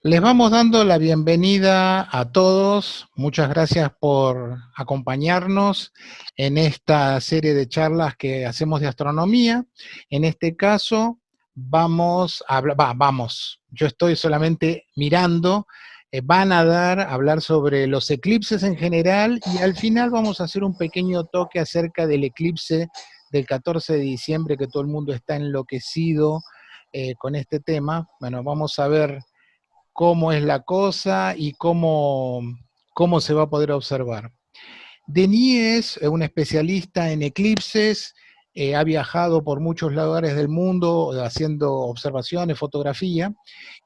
Les vamos dando la bienvenida a todos. Muchas gracias por acompañarnos en esta serie de charlas que hacemos de astronomía. En este caso, vamos a hablar, yo estoy solamente mirando, van a hablar sobre los eclipses en general y al final vamos a hacer un pequeño toque acerca del eclipse del 14 de diciembre, que todo el mundo está enloquecido con este tema. Bueno, vamos a ver cómo es la cosa y cómo se va a poder observar. Denis es un especialista en eclipses, ha viajado por muchos lugares del mundo haciendo observaciones, fotografía,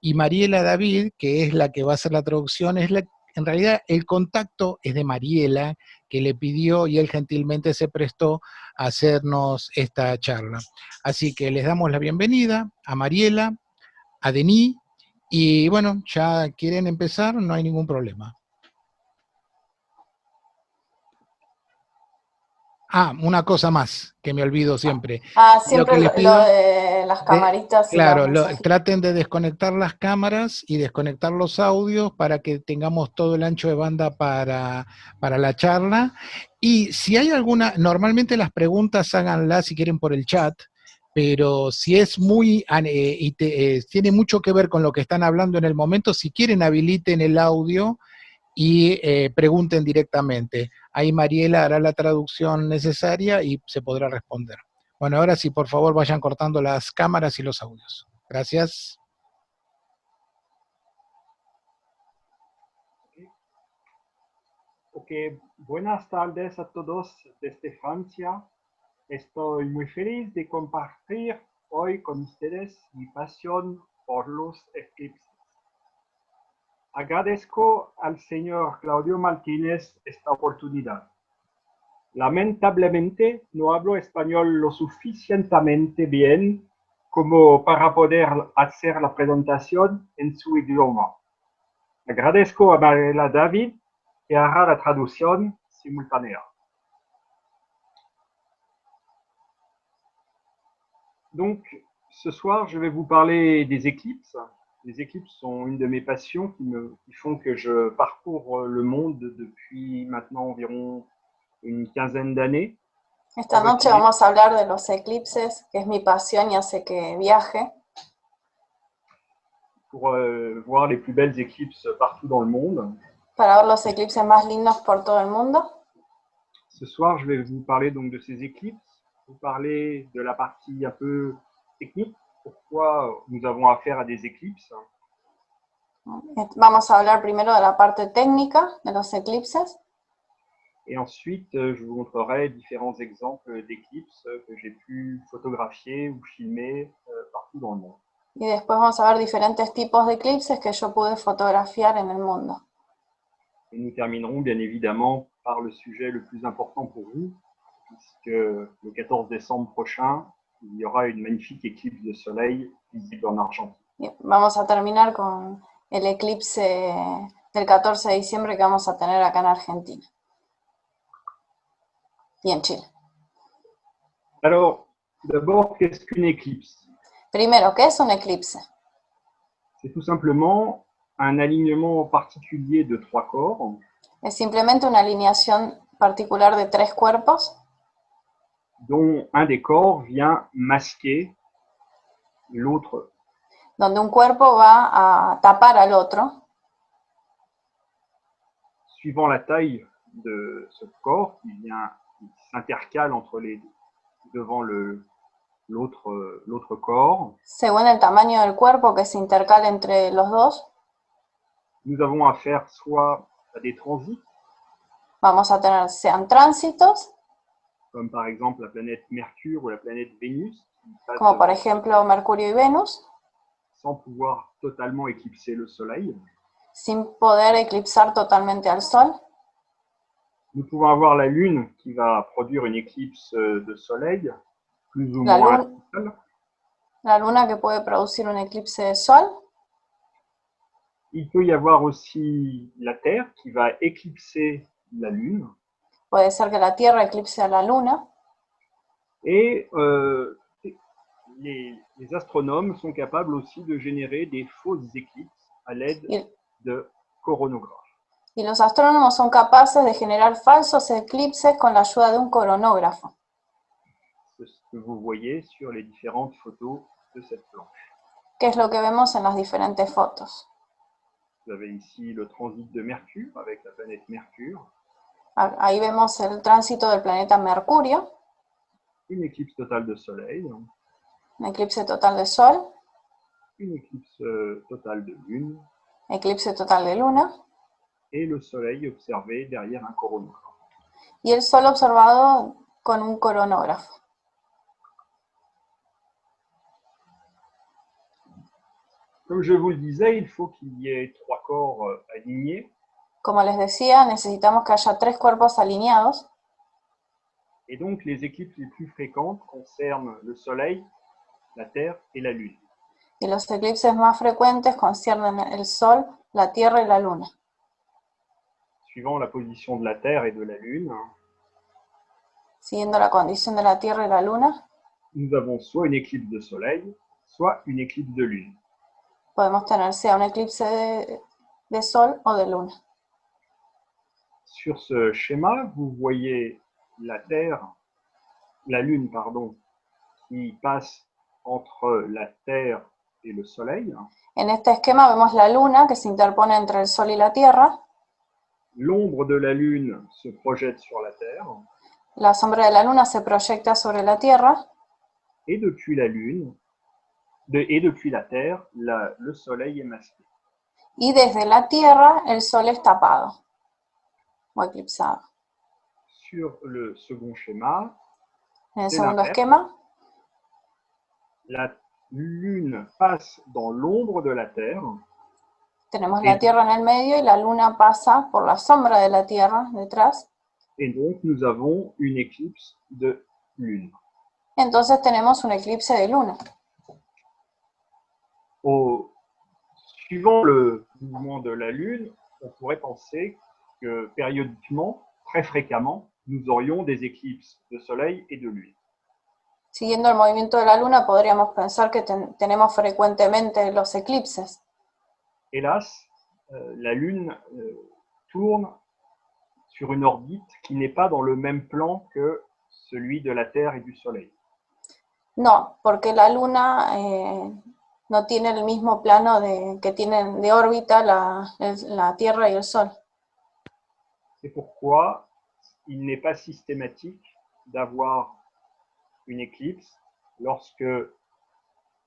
y Mariela David, que es la que va a hacer la traducción, en realidad el contacto es de Mariela, que le pidió y él gentilmente se prestó a hacernos esta charla. Así que les damos la bienvenida a Mariela, a Denis, y bueno, ya quieren empezar, no hay ningún problema. Una cosa más que me olvido siempre. Lo Siempre que les lo pido, de las camaritas y los claro, mensajitos. traten de desconectar las cámaras y desconectar los audios para que tengamos todo el ancho de banda para la charla. Y si hay alguna, normalmente las preguntas háganlas si quieren por el chat, pero si es muy, tiene mucho que ver con lo que están hablando en el momento, si quieren habiliten el audio y pregunten directamente. Ahí Mariela hará la traducción necesaria y se podrá responder. Bueno, ahora sí, por favor, vayan cortando las cámaras y los audios. Gracias. Ok, buenas tardes a todos desde Francia. Estoy muy feliz de compartir hoy con ustedes mi pasión por los eclipses. Agradezco al señor Claudio Martínez esta oportunidad. Lamentablemente no hablo español lo suficientemente bien como para poder hacer la presentación en su idioma. Agradezco a Mariela David que hará la traducción simultánea. Donc, ce soir, je vais vous parler des éclipses. Les éclipses sont une de mes passions qui font que je parcours le monde depuis maintenant environ une quinzaine d'années. Esta noche vamos a hablar de los eclipses, que es mi pasión y hace que viaje. Pour voir les plus belles éclipses partout dans le monde. Para ver los eclipses más lindos por todo el mundo. Ce soir, je vais vous parler donc de ces éclipses, vous parler de la partie un peu technique, pourquoi nous avons affaire à des éclipses. Vamos a hablar primero de la parte técnica de los eclipses. Et ensuite, je vous montrerai différents exemples d'éclipses que j'ai pu photographier ou filmer partout dans le monde. Y después vamos a ver diferentes tipos de eclipses que yo pude fotografiar en el mundo. Et nous terminerons bien évidemment par le sujet le plus important pour vous, puisque le 14 décembre prochain, il y aura une magnifique éclipse de soleil visible en Argentine. Y vamos a terminar con el eclipse del 14 de diciembre que vamos a tener acá en Argentina. Y en Chile. Alors, d'abord, qu'est-ce qu'une éclipse? Primero, ¿qué es un eclipse? C'est tout simplement un alignement particulier de trois corps. Es simplemente una alineación particular de tres cuerpos. Dont un des corps vient masquer l'autre. Donde un cuerpo va a tapar al otro. Suivant la taille de ce corps qui s'intercale devant l'autre corps. Según el tamaño del cuerpo que se intercala entre los dos. Nous avons affaire soit à des transits. Vamos a tener sean tránsitos. Comme par exemple la planète Mercure ou la planète Vénus. Como por ejemplo Mercurio y Venus. Sans pouvoir totalement éclipser le Soleil. Sin poder eclipsar totalmente al Sol. Nous pouvons avoir la Lune qui va produire une éclipse de Soleil, plus ou moins totale. La Luna que puede producir un eclipse de Sol. Il peut y avoir aussi la Terre qui va éclipser la Lune. Puede ser que la Tierra eclipse a la Luna. Et les astronomes sont capables aussi de générer des fausses éclipses à l'aide Y, de coronographes. y los astrónomos son capaces de generar falsos eclipses con la ayuda de un coronógrafo, C'est ce que vous voyez sur les différentes photos de cette planche. que es lo que vemos en las diferentes fotos. Vous avez ici le transit de Mercure avec la planète Mercure, Ahí vemos el tránsito del planeta Mercurio, une éclipse totale de Soleil, un eclipse total de Sol, une éclipse totale de Lune, eclipse total de Luna, et le Soleil observé derrière un coronographe. y el Sol observado con un coronógrafo. Comme je vous le disais, il faut qu'il y ait 3 corps alignés. Como les decía, necesitamos que haya 3 cuerpos alineados, Et donc les éclipses les plus fréquentes concernent le Soleil, la Terre et la Lune. y los eclipses más frecuentes conciernen el Sol, la Tierra y la Luna. Suivant la position de la Terre et de la Lune, Siguiendo la condición de la Tierra y la Luna, nous avons soit une éclipse de Soleil, soit une éclipse de Lune. podemos tener sea un eclipse de Sol o de Luna. Sur ce schéma, vous voyez la Lune, qui passe entre la Terre et le Soleil. En este esquema vemos la Luna que se interpone entre el Sol y la Tierra. L'ombre de la Lune se projette sur la Terre. La sombra de la Luna se proyecta sobre la Tierra. Et depuis la Lune, et depuis la Terre, le Soleil est masqué. Y desde la Tierra el Sol es tapado o eclipsado. Sur le second schéma, En el c'est segundo l'inverse. esquema, La Lune passe dans l'ombre de la Terre. tenemos la Tierra en el medio y la Luna pasa por la sombra de la Tierra detrás. Et donc, nous avons une éclipse de Lune. Entonces tenemos un eclipse de Luna. Suivant le mouvement de la Lune, on pourrait penser que périodiquement, très fréquemment, nous aurions des éclipses de Soleil et de Lune. Siguiendo el movimiento de la Luna, podríamos pensar que tenemos frecuentemente los eclipses. Hélas, la Lune tourne sur une orbite qui n'est pas dans le même plan que celui de la Terre et du Soleil. No, porque la Luna no tiene el mismo plano que tienen de órbita la Tierra y el Sol. C'est pourquoi il n'est pas systématique d'avoir une éclipse lorsque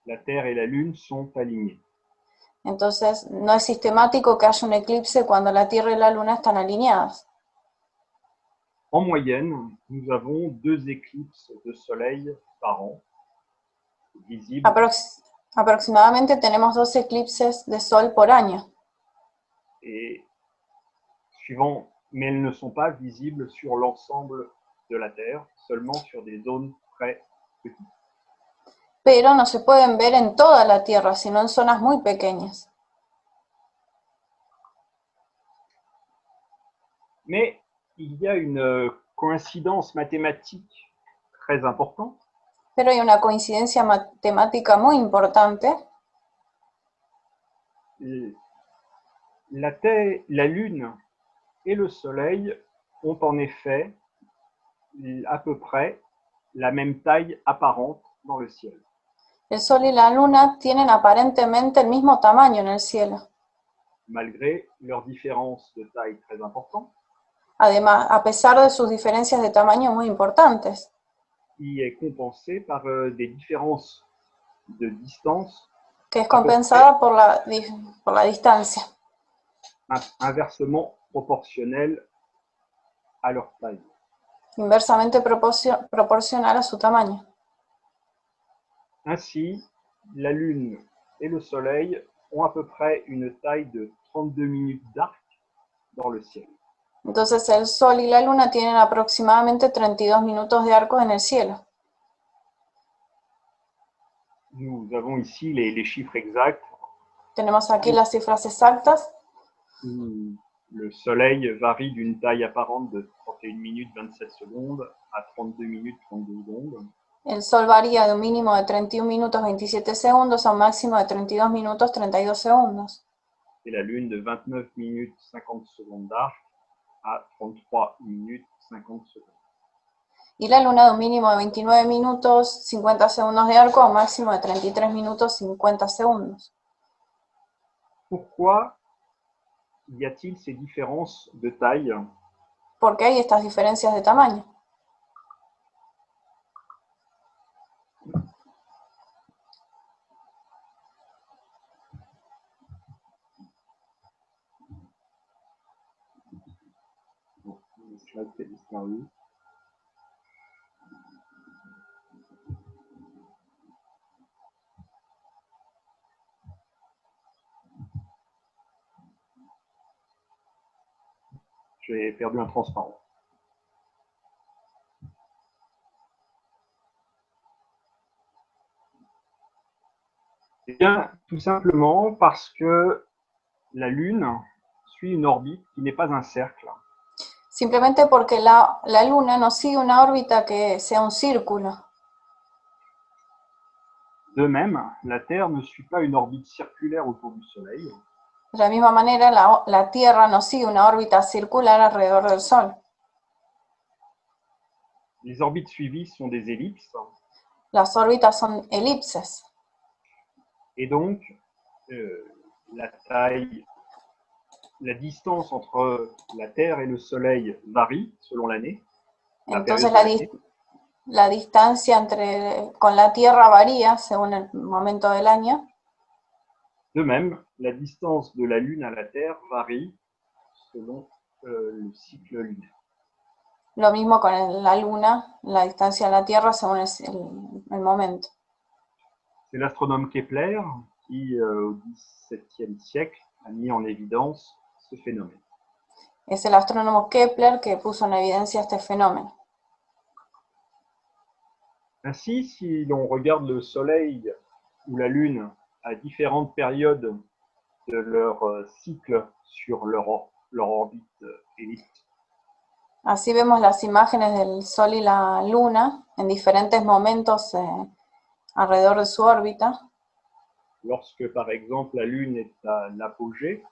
la Terre et la Lune sont alignées. Entonces, no es sistemático que haya un eclipse cuando la Tierra y la Luna están alineadas. En moyenne, nous avons 2 éclipses de Soleil par an, visibles. Aproximadamente tenemos 2 eclipses de Sol por año. Et mais elles ne sont pas visibles sur l'ensemble de la Terre, seulement sur des zones très petites. Pero no se pueden ver en toda la Tierra, sino en zonas muy pequeñas. Mais il y a une coïncidence mathématique très importante. Pero hay una coincidencia matemática muy importante. La Terre, la Lune et le Soleil ont en effet à peu près la même taille apparente dans le ciel. El Sol y la Luna tienen aparentemente el mismo tamaño en el cielo. Malgré leurs différences de taille très importantes. Además, a pesar de sus diferencias de tamaño muy importantes. Qui est compensée par des différences de distance. Que es compensada por la distancia. Inversement proportionnel à leur taille. Inversamente proporcional a su tamaño. Ainsi, la Lune et le Soleil ont à peu près une taille de 32 minutes d'arc dans le ciel. Entonces el Sol y la Luna tienen aproximadamente 32 minutos de arco en el cielo. Nous avons ici les chiffres exacts. Tenemos aquí las cifras exactas. Le Soleil varie d'une taille apparente de 31 minutes 27 secondes à 32 minutes 32 secondes. El Sol varía de un mínimo de 31 minutos 27 segundos a un máximo de 32 minutos 32 segundos. et la Lune de 29 minutes 50 secondes d'arc à 33 minutes 50 secondes. Y la Luna de un mínimo de 29 minutos 50 segundos de arco a un máximo de 33 minutos 50 segundos. Pourquoi y a-t-il ces différences de taille? ¿Por qué hay estas diferencias de tamaño? Le slide est disparu. J'ai perdu un transparent. Eh bien, tout simplement parce que la Lune suit une orbite qui n'est pas un cercle. Simplemente porque la Luna no sigue una órbita que sea un círculo. De même, la Terre ne suit pas une orbite circulaire autour du Soleil. De la misma manera, la Tierra no sigue una órbita circular alrededor del Sol. Les orbites suivies sont des ellipses. Las órbitas son elipses. Et donc, la taille, la distance entre la Terre et le Soleil varie selon l'année. Entonces la distancia con la Tierra varía según el momento del año. De même, la distance de la Lune à la Terre varie selon le cycle lunaire. Lo mismo con la Luna, la distancia a la Tierra según el momento. C'est l'astronome Kepler qui, au XVIIe siècle, a mis en évidence ce phénomène. Es el astrónomo Kepler que puso en evidencia este fenómeno. Ainsi, si l'on regarde le Soleil ou la Lune à différentes périodes de leur cycle sur leur orbite elliptique, Así vemos las imágenes del Sol y la Luna en diferentes momentos alrededor de su órbita. lorsque, par exemple, la Lune est à l'apogée,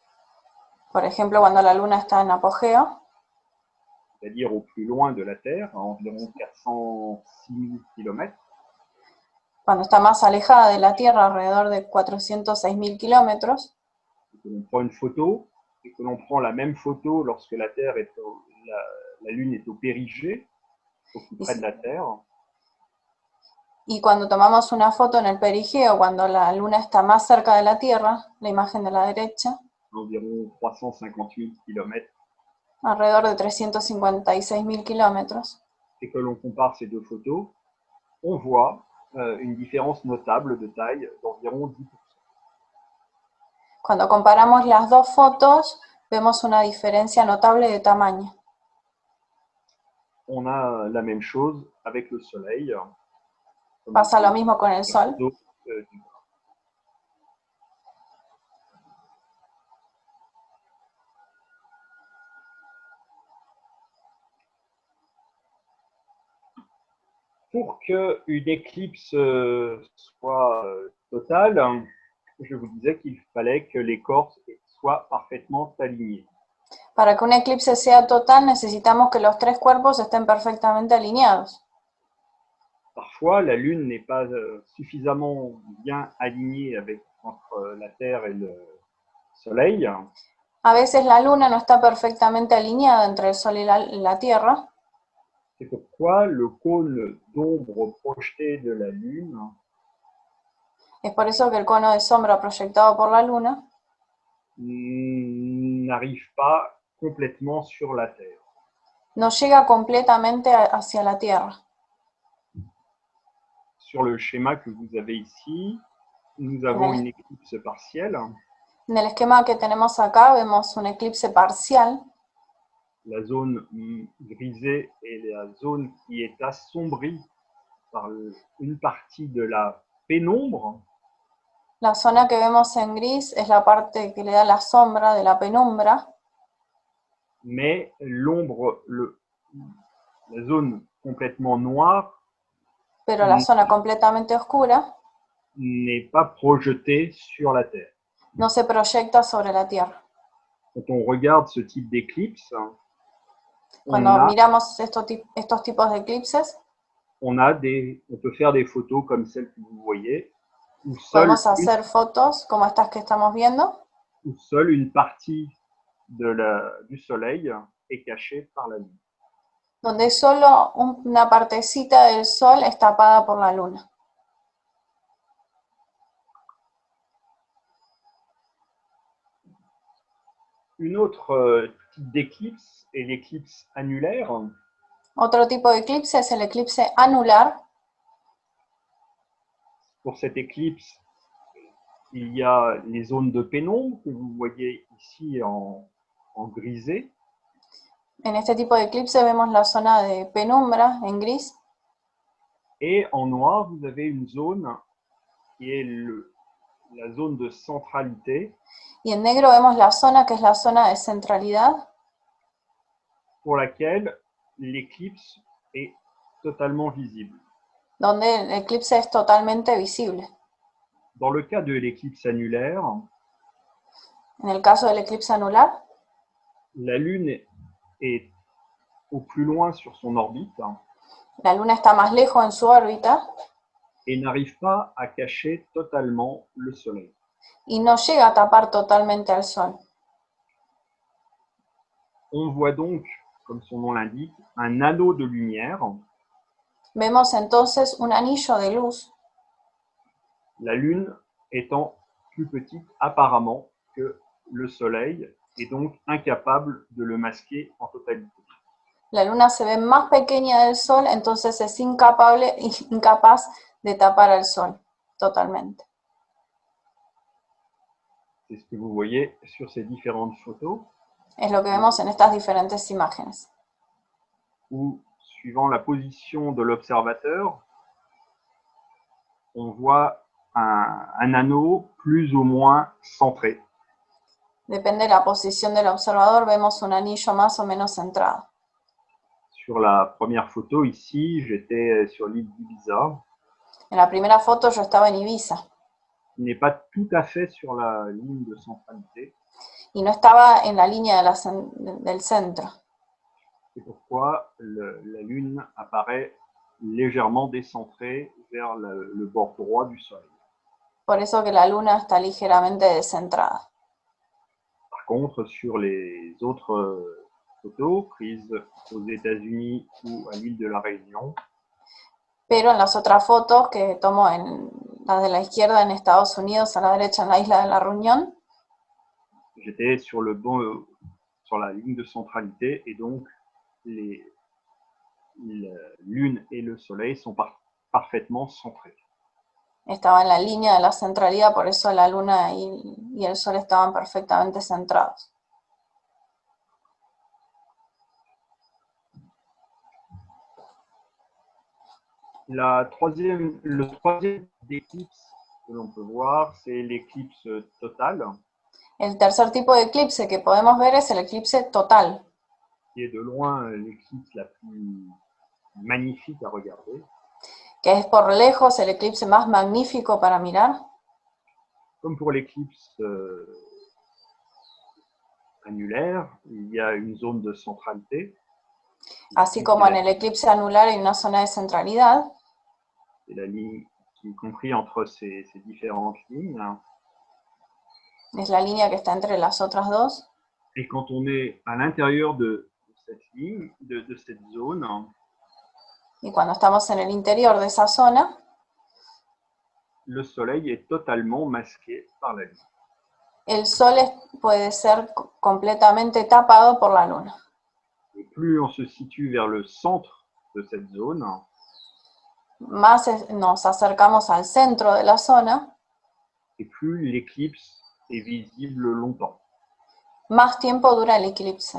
Por ejemplo, cuando la Luna está en apogeo, c'est-à-dire au plus loin de la Terre, à environ 406 000 km, cuando está más alejada de la Tierra, alrededor de 406.000 kilómetros, que l'on prend une photo et que l'on prend la même photo lorsque la Terre est la Lune est au périgée, au plus près de la Terre. Y cuando tomamos una foto en el perigeo, cuando la Luna está más cerca de la Tierra, la imagen de la derecha, Environ 350 000 km, alrededor de 356.000 kilómetros, et que l'on compare ces deux photos, on voit une différence notable de taille d'environ 10%. Cuando comparamos las dos fotos, vemos una diferencia notable de tamaño. On a la même chose avec le Soleil. Pasa lo mismo con el Sol. Pour qu'une éclipse soit totale, je vous disais qu'il fallait que les corps soient parfaitement alignés. Para que un eclipse sea total, necesitamos que los tres cuerpos estén perfectamente alineados. Parfois, la Lune n'est pas suffisamment bien alignée entre la Terre et le Soleil. A veces la Luna no está perfectamente alineada entre el Sol y la Tierra. C'est pourquoi le cône d'ombre projeté de la Lune Es por eso que el cono de sombra proyectado por la Luna n'arrive pas complètement sur la Terre. no llega completamente hacia la Tierra. Sur le schéma que vous avez ici, nous avons une éclipse partielle. En el esquema que tenemos acá vemos un eclipse parcial. La zone grisée est la zone qui est assombrie par une partie de la pénombre. La zona que vemos en gris es la parte que le da la sombra de la penumbra. Mais l'ombre, la zone complètement noire, pero la zona completamente oscura n'est pas projetée sur la Terre. no se proyecta sobre la Tierra. Quand on regarde ce type d'éclipse, on Cuando a, miramos estos tipos de eclipses, on peut faire des photos comme celle que vous voyez, où podemos hacer fotos como estas que estamos viendo, seule une partie du soleil est cachée par la lune. donde solo una partecita del Sol es tapada por la Luna. Une autre type d'éclipse est l'éclipse annulaire. Otro tipo de eclipse es el eclipse anular. Pour cette éclipse, il y a les zones de pénombre que vous voyez ici en grisé. En este tipo de eclipse vemos la zona de penumbra en gris. Et en noir, vous avez une zone qui est la zone de centralité. Y en negro vemos la zona que es la zona de centralidad, pour laquelle l'éclipse est totalement visible. donde el eclipse es totalmente visible. Dans le cas de l'éclipse annulaire, En el caso del eclipse anular, la Lune est au plus loin sur son orbite la Luna está más lejos en su órbita et n'arrive pas à cacher totalement le Soleil. y no llega a tapar totalmente al Sol. On voit donc, comme son nom l'indique, un anneau de lumière, Vemos entonces un anillo de luz, la Lune étant plus petite apparemment que le Soleil et donc incapable de le masquer en totalité. la Luna se ve más pequeña del Sol, entonces es incapaz de tapar al Sol totalmente. C'est ce que vous voyez sur ces différentes photos. Es lo que vemos en estas diferentes imágenes. Où, suivant la position de l'observateur, on voit un anneau plus ou moins centré. Depende de la posición del observador, vemos un anillo más o menos centrado. Sur la première photo ici, j'étais sur l'île d'Ibiza. En la primera foto yo estaba en Ibiza. Il n'est pas tout à fait sur la ligne de centralité. Y no estaba en la línea del centro. C'est pourquoi la Lune apparaît légèrement décentrée vers le bord droit du Soleil. Por eso que la Luna está ligeramente descentrada. Par contre, sur les autres photos prises aux États-Unis ou à l'île de la Réunion, pero en las otras fotos que tomo en la de la izquierda en Estados Unidos, a la derecha en la isla de la Reunión, j'étais sur la ligne de centralité et donc la Lune et le Soleil sont parfaitement centrés. estaba en la línea de la centralidad, por eso la Luna y el Sol estaban perfectamente centrados. Le troisième éclipse que l'on peut voir, c'est l'éclipse totale. El tercer tipo de eclipse que podemos ver es el eclipse total, qui est de loin l'éclipse la plus magnifique à regarder. que es por lejos el eclipse más magnífico para mirar. Comme pour l'éclipse annulaire, il y a une zone de centralité. Así como en el eclipse anular hay una zona de centralidad. C'est la ligne qui est comprise entre ces différentes lignes. Es la línea que está entre las otras dos. Et quand on est à l'intérieur de cette ligne, de cette zone, Y cuando estamos en el interior de esa zona, le Soleil est totalement masqué par la Lune. el Sol puede ser completamente tapado por la Luna. Et plus on se situe vers le centre de cette zone, Más nos acercamos al centro de la zona, et plus l'éclipse est visible longtemps. más tiempo dura el eclipse.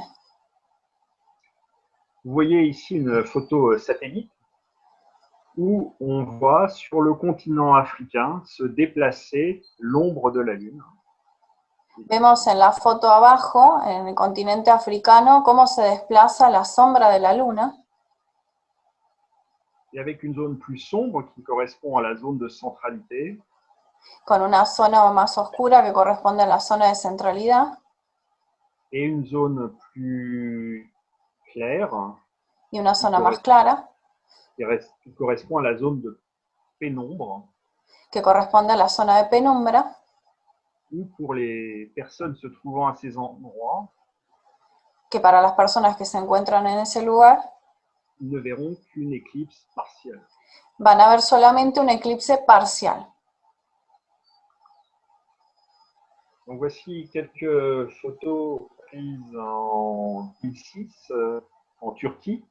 Vous voyez ici une photo satellite où on voit sur le continent africain se déplacer l'ombre de la Lune. Vemos en la foto abajo, en el continente africano, cómo se desplaza la sombra de la Luna. Et avec une zone plus sombre qui correspond à la zone de centralité. con una zona más oscura que corresponde a la zona de centralidad et une zone plus claire y una zona más clara qui correspond à la zone de pénombre, que corresponde a la zona de penumbra, où pour les personnes se trouvant à ces endroits, que para las personas que se encuentran en ese lugar ne verront qu'une éclipse partielle. van a ver solamente un eclipse parcial. Donc voici quelques photos prises en 2006 en Turquie.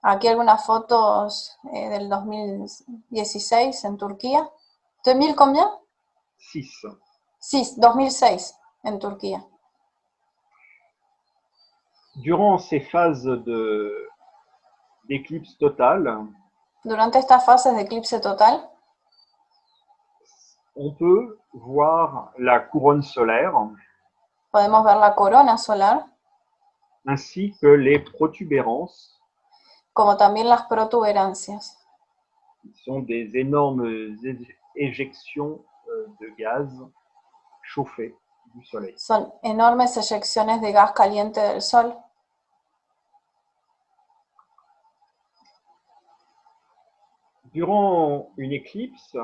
Aquí algunas fotos del 2016 en Turquía. ¿2000 combien? 6. Sí, 2006 en Turquía. Durant ces phases d'éclipse totale, Durante estas fases de eclipse total, on peut voir la couronne solaire podemos ver la corona solar, ainsi que les protubérances, como también las protuberancias, qui sont des énormes éjections de gaz chauffé du soleil. son enormes eyecciones de gas caliente del Sol. Durant une éclipse,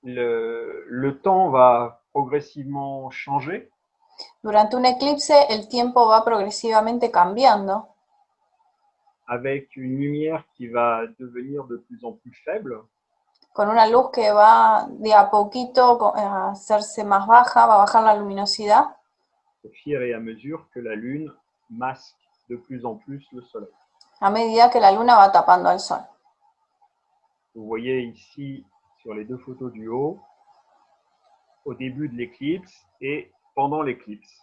le temps va progressivement changer Durante un eclipse el tiempo va progresivamente cambiando, avec une lumière qui va devenir de plus en plus faible con una luz que va de a poquito a hacerse más baja, va a bajar la luminosidad au fur et à mesure que la Lune masque de plus en plus le Soleil. a medida que la luna va tapando al Sol. Vous voyez ici sur les deux photos du haut, au début de l'éclipse et pendant l'éclipse.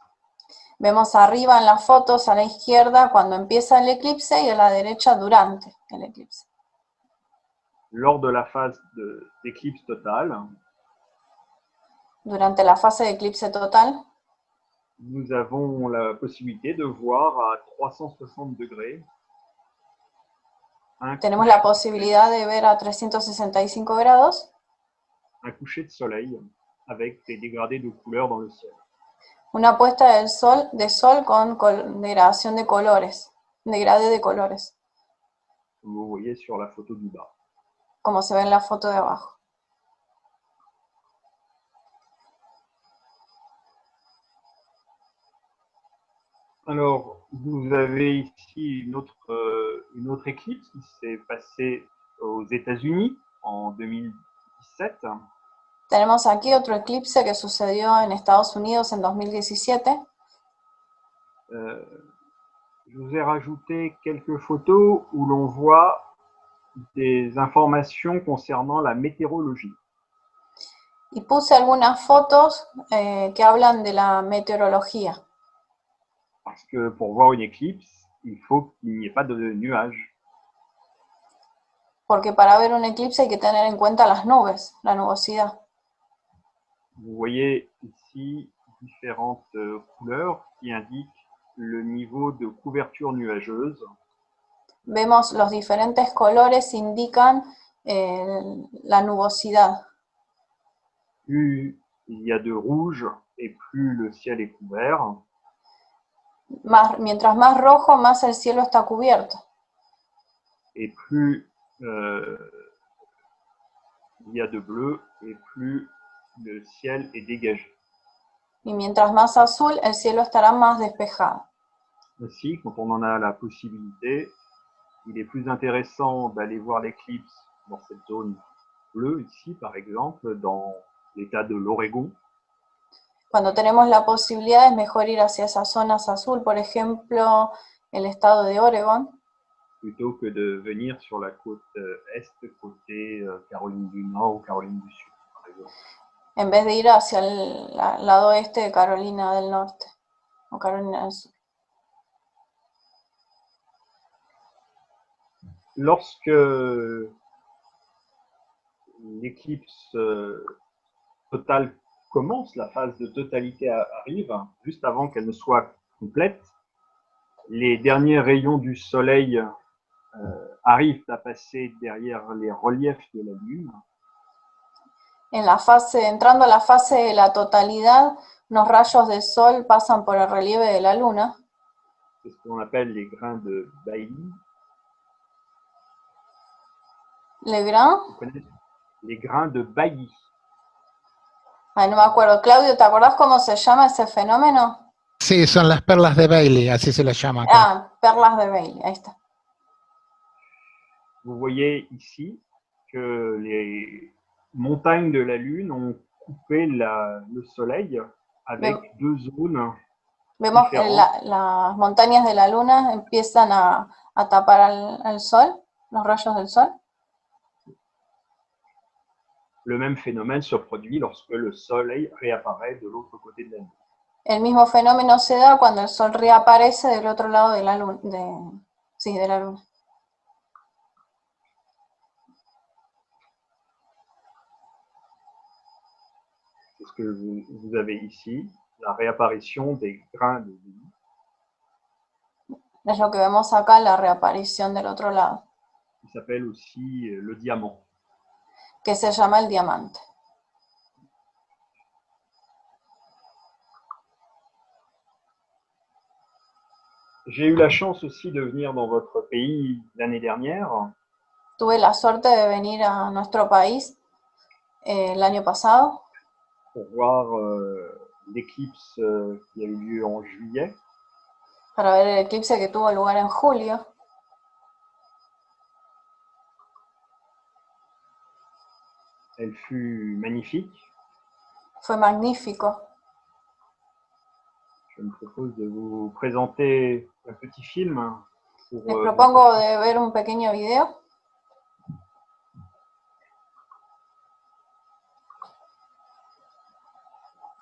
Vemos arriba en las fotos a la izquierda cuando empieza el eclipse y a la derecha durante el eclipse. Lors de la phase d'éclipse totale, Durante la fase de eclipse total, nous avons la possibilité de voir à 360 degrés tenemos la posibilidad de ver a 365 grados un coucher de soleil avec des dégradés de couleurs dans le ciel. una puesta de sol con degradación de colores, degradé de colores, Comme vous voyez sur la photo du bas. como se ve en la foto de abajo. Alors, vous avez ici une autre éclipse qui s'est passée aux États-Unis en 2017. Tenemos aquí otro eclipse que sucedió en Estados Unidos en 2017. Je vous ai rajouté quelques photos où l'on voit des informations concernant la météorologie. Y puse algunas fotos que hablan de la meteorología. Parce que pour voir une éclipse, il faut qu'il n'y ait pas de nuages. Porque para ver un eclipse hay que tener en cuenta las nubes, la nubosidad. Vous voyez ici différentes couleurs qui indiquent le niveau de couverture nuageuse. Vemos los diferentes colores indican la nubosidad. Plus il y a de rouge et plus le ciel est couvert. Mientras más rojo, más el cielo está cubierto. Et plus il y a de bleu et plus le ciel est dégagé. Y mientras más azul, el cielo estará más despejado. Ainsi, quand on en a la possibilité, il est plus intéressant d'aller voir l'éclipse dans cette zone bleue, ici par exemple, dans l'état de l'Oregon. Cuando tenemos la posibilidad es mejor ir hacia esas zonas azul, por ejemplo, el estado de Oregon, plutôt que de venir sur la côte est, côté Caroline du Nord ou Caroline du Sud, par exemple. en vez de ir hacia el lado oeste de Carolina del Norte o Carolina del Sur. Lorsque l'éclipse totale commence, la phase de totalité arrive, juste avant qu'elle ne soit complète, les derniers rayons du soleil arrivent à passer derrière les reliefs de la Lune. Entrando a la fase de la totalidad, unos rayos de sol pasan por el relieve de la luna. C'est ce qu'on appelle les grains de Bailly. ¿Le Grand? Vous connaissez les grains de Bailly. Ay, no me acuerdo. Claudio, ¿te acordás cómo se llama ese fenómeno? Sí, son las perlas de Bailey, así se les llama acá. Ah, perlas de Bailey, ahí está. Vous voyez ici que les montagnes de la Lune ont coupé le Soleil avec deux zones Vemos que différentes. las montañas de la luna empiezan a tapar al sol, los rayos del sol. Le même phénomène se produit lorsque le Soleil réapparaît de l'autre côté de la Lune. El mismo fenómeno se da cuando el sol reaparece del otro lado de la luna. De la luna. C'est ce que vous avez ici, la réapparition des grains de Bailly. Es lo que vemos acá, la reaparición del otro lado. Qui s'appelle aussi le diamant. Que se llama el diamante. J'ai eu la chance aussi de venir dans votre pays l'année dernière. Tuve la suerte de venir a nuestro país el año pasado. Pour voir l'éclipse qui a eu lieu en juillet. Para ver el eclipse que tuvo lugar en julio. Elle fut magnifique. Fue magnífico. Je me propose de vous présenter un petit film. Les propongo de ver un pequeño video.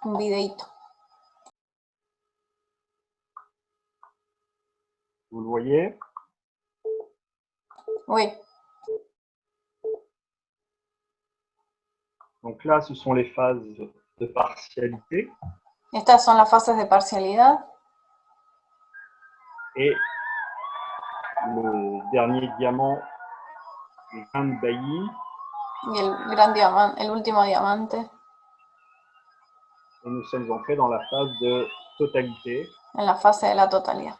Un videito. Vous le voyez? Oui. Donc là, ce sont les phases de partialité. Estas son las fases de parcialidad. Et le dernier diamant, le grain de Bailly. Y el gran diamante, el último diamante. Et nous sommes entrés dans la phase de totalité. En la fase de la totalidad.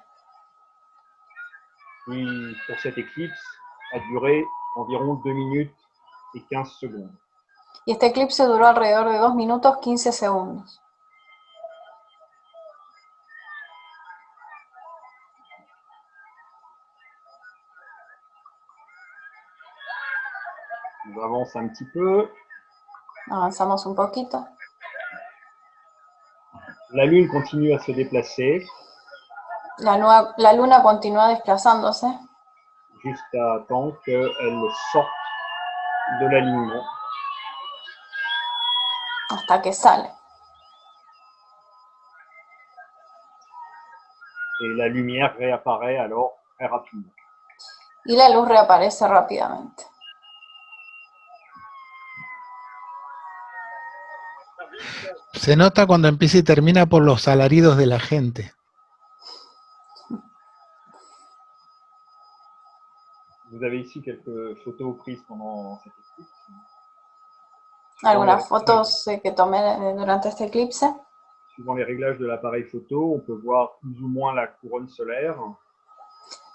Qui, pour cette éclipse, a duré environ 2 minutes et 15 secondes. Y este eclipse duró alrededor de 2 minutos 15 segundos. On avance un petit peu. Avanzamos un poquito. La Lune continue à se déplacer. La luna continúa desplazándose. Jusqu'à temps qu'elle sorte de l'alignement. Hasta que sale. Et la lumière réapparaît alors très rapidement. Y la luz reaparece rápidamente. Se nota cuando empieza y termina por los alaridos de la gente. Vous avez ici quelques photos prises pendant cette éclipse. Algunas fotos que tomé durante este eclipse. Suivant les réglages de l'appareil photo, on peut voir plus ou moins la couronne solaire.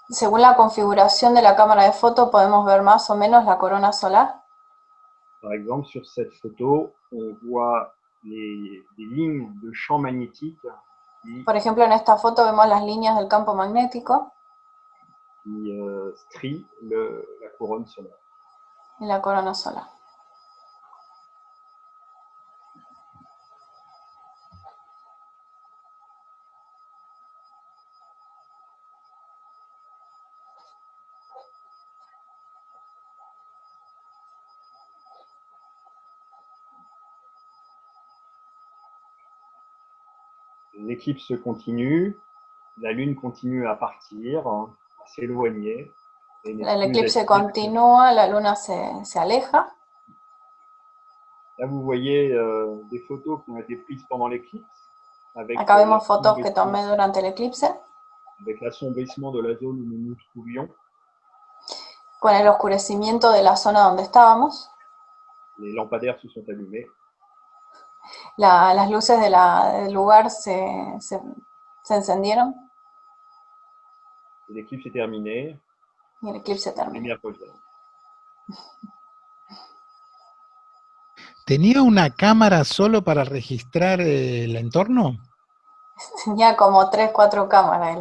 Según la configuración de la cámara de foto, podemos ver más o menos la corona solar. Par exemple, sur cette photo, on voit des lignes de champ magnétique. Por ejemplo, en esta foto vemos las líneas del campo magnético. Qui strient la couronne solaire. Y la corona solar. L'éclipse continue, la Lune continue à partir, à s'éloigner. El eclipse continúa, la luna se aleja. Là, vous voyez des photos qui ont été prises pendant l'éclipse. Acá vemos fotos que tomé durante el eclipse. Avec l'assombrissement de la zone où nous nous trouvions. Con el oscurecimiento de la zona donde estábamos. Les lampadaires se sont allumés. Las luces del lugar se encendieron Et l'éclipse est terminée. y el eclipse La terminó. lumière revient. ¿Tenía una cámara solo para registrar el entorno? Tenía como 3, 4 cámaras.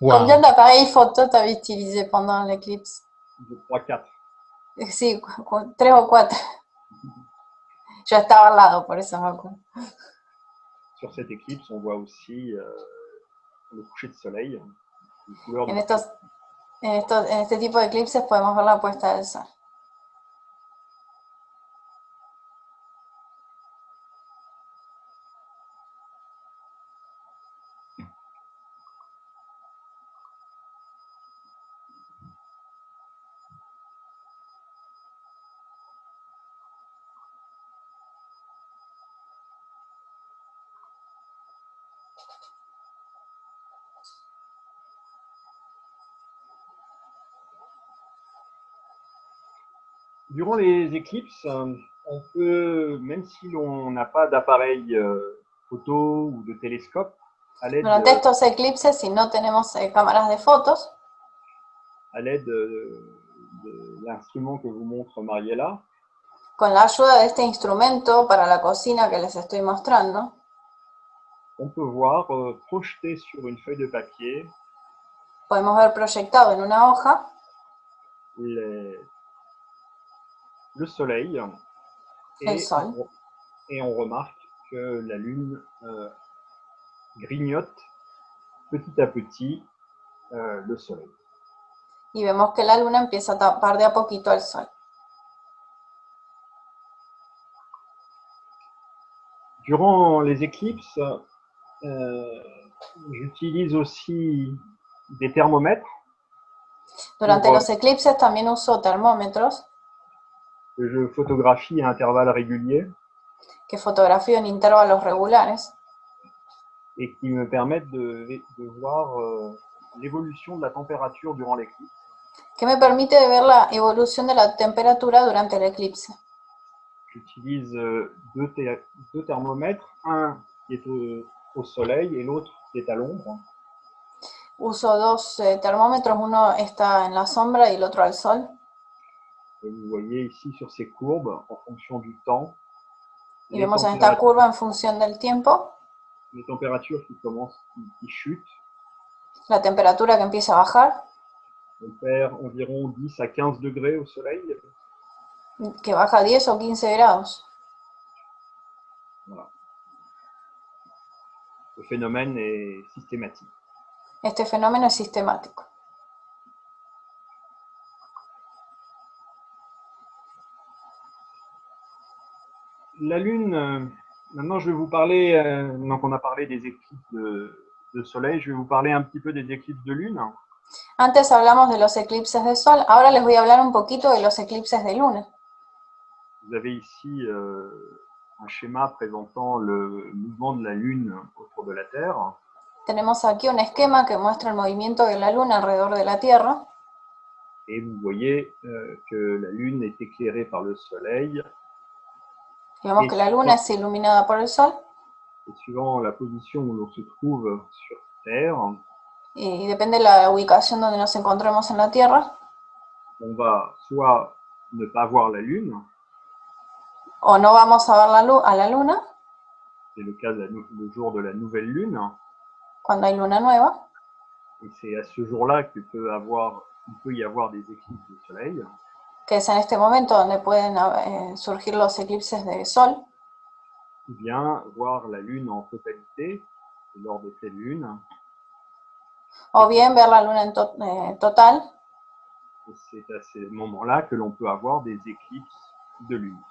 Wow. Combien d'appareils photo t'avais utilisé pendant l'éclipse? Je crois 4. Sí, 3 o 4. Yo estaba al lado, por eso me acuerdo. Sur cette éclipse, on voit aussi le coucher de soleil. Les couleurs En, du en este tipo de eclipses podemos ver la puesta del sol. Durant les éclipses, on peut, même si l'on n'a pas d'appareil photo ou de télescope, à l'aide Durante estos eclipses, si no tenemos cámaras de fotos, de l'instrument que vous montre Mariela, con la ayuda de este instrumento para la cocina que les estoy mostrando, on peut voir projeté sur une feuille de papier podemos ver proyectado en una hoja le soleil el sol. et on remarque que la lune grignote petit à petit le soleil. Y vemos que la luna empieza a tapar de a poquito al sol. Durant les éclipses, j'utilise aussi des thermomètres. Durante los eclipses también uso termómetros Que je photographie à intervalles réguliers que fotografío en intervalos regulares et qui me permettent de voir l'évolution de la température durant l'éclipse. que me permite ver la evolución de la temperatura durante el eclipse. J'utilise deux thermomètres, un qui est au soleil et l'autre qui est à l'ombre. Uso dos termómetros, uno está en la sombra y el otro al sol. Et vous voyez ici sur ces courbes, en fonction du temps, Y vemos en esta curva en función del tiempo, les températures qui chutent. la temperatura que empieza a bajar, On perd environ 10 à 15 degrés au soleil. que baja a 10 o 15 grados. Voilà. Le phénomène est systématique. Este fenómeno es sistemático. La Lune, maintenant je vais vous parler, donc on a parlé des éclipses de soleil, je vais vous parler un petit peu des éclipses de lune. Antes hablamos de los eclipses de sol, ahora les voy a hablar un poquito de los eclipses de luna. Vous avez ici un schéma présentant le mouvement de la Lune autour de la Terre. Tenemos aquí un esquema que muestra el movimiento de la luna alrededor de la Tierra. Et vous voyez que la Lune est éclairée par le Soleil. Y vemos que la luna es iluminada por el sol. Et suivant la position où l'on se trouve sur Terre, y depende de la ubicación donde nos encontremos en la Tierra, on va soit ne pas voir la Lune, o no vamos a ver a la luna, c'est le cas le jour de la nouvelle Lune, cuando hay luna nueva, et c'est à ce jour-là qu'il peut y avoir des éclipses de soleil, que es en este momento donde pueden surgir los eclipses de sol, ou bien voir la Lune en totalité lors des pleines lunes. O bien ver la luna en total. Et c'est à ces moments-là que l'on peut avoir des éclipses de lune.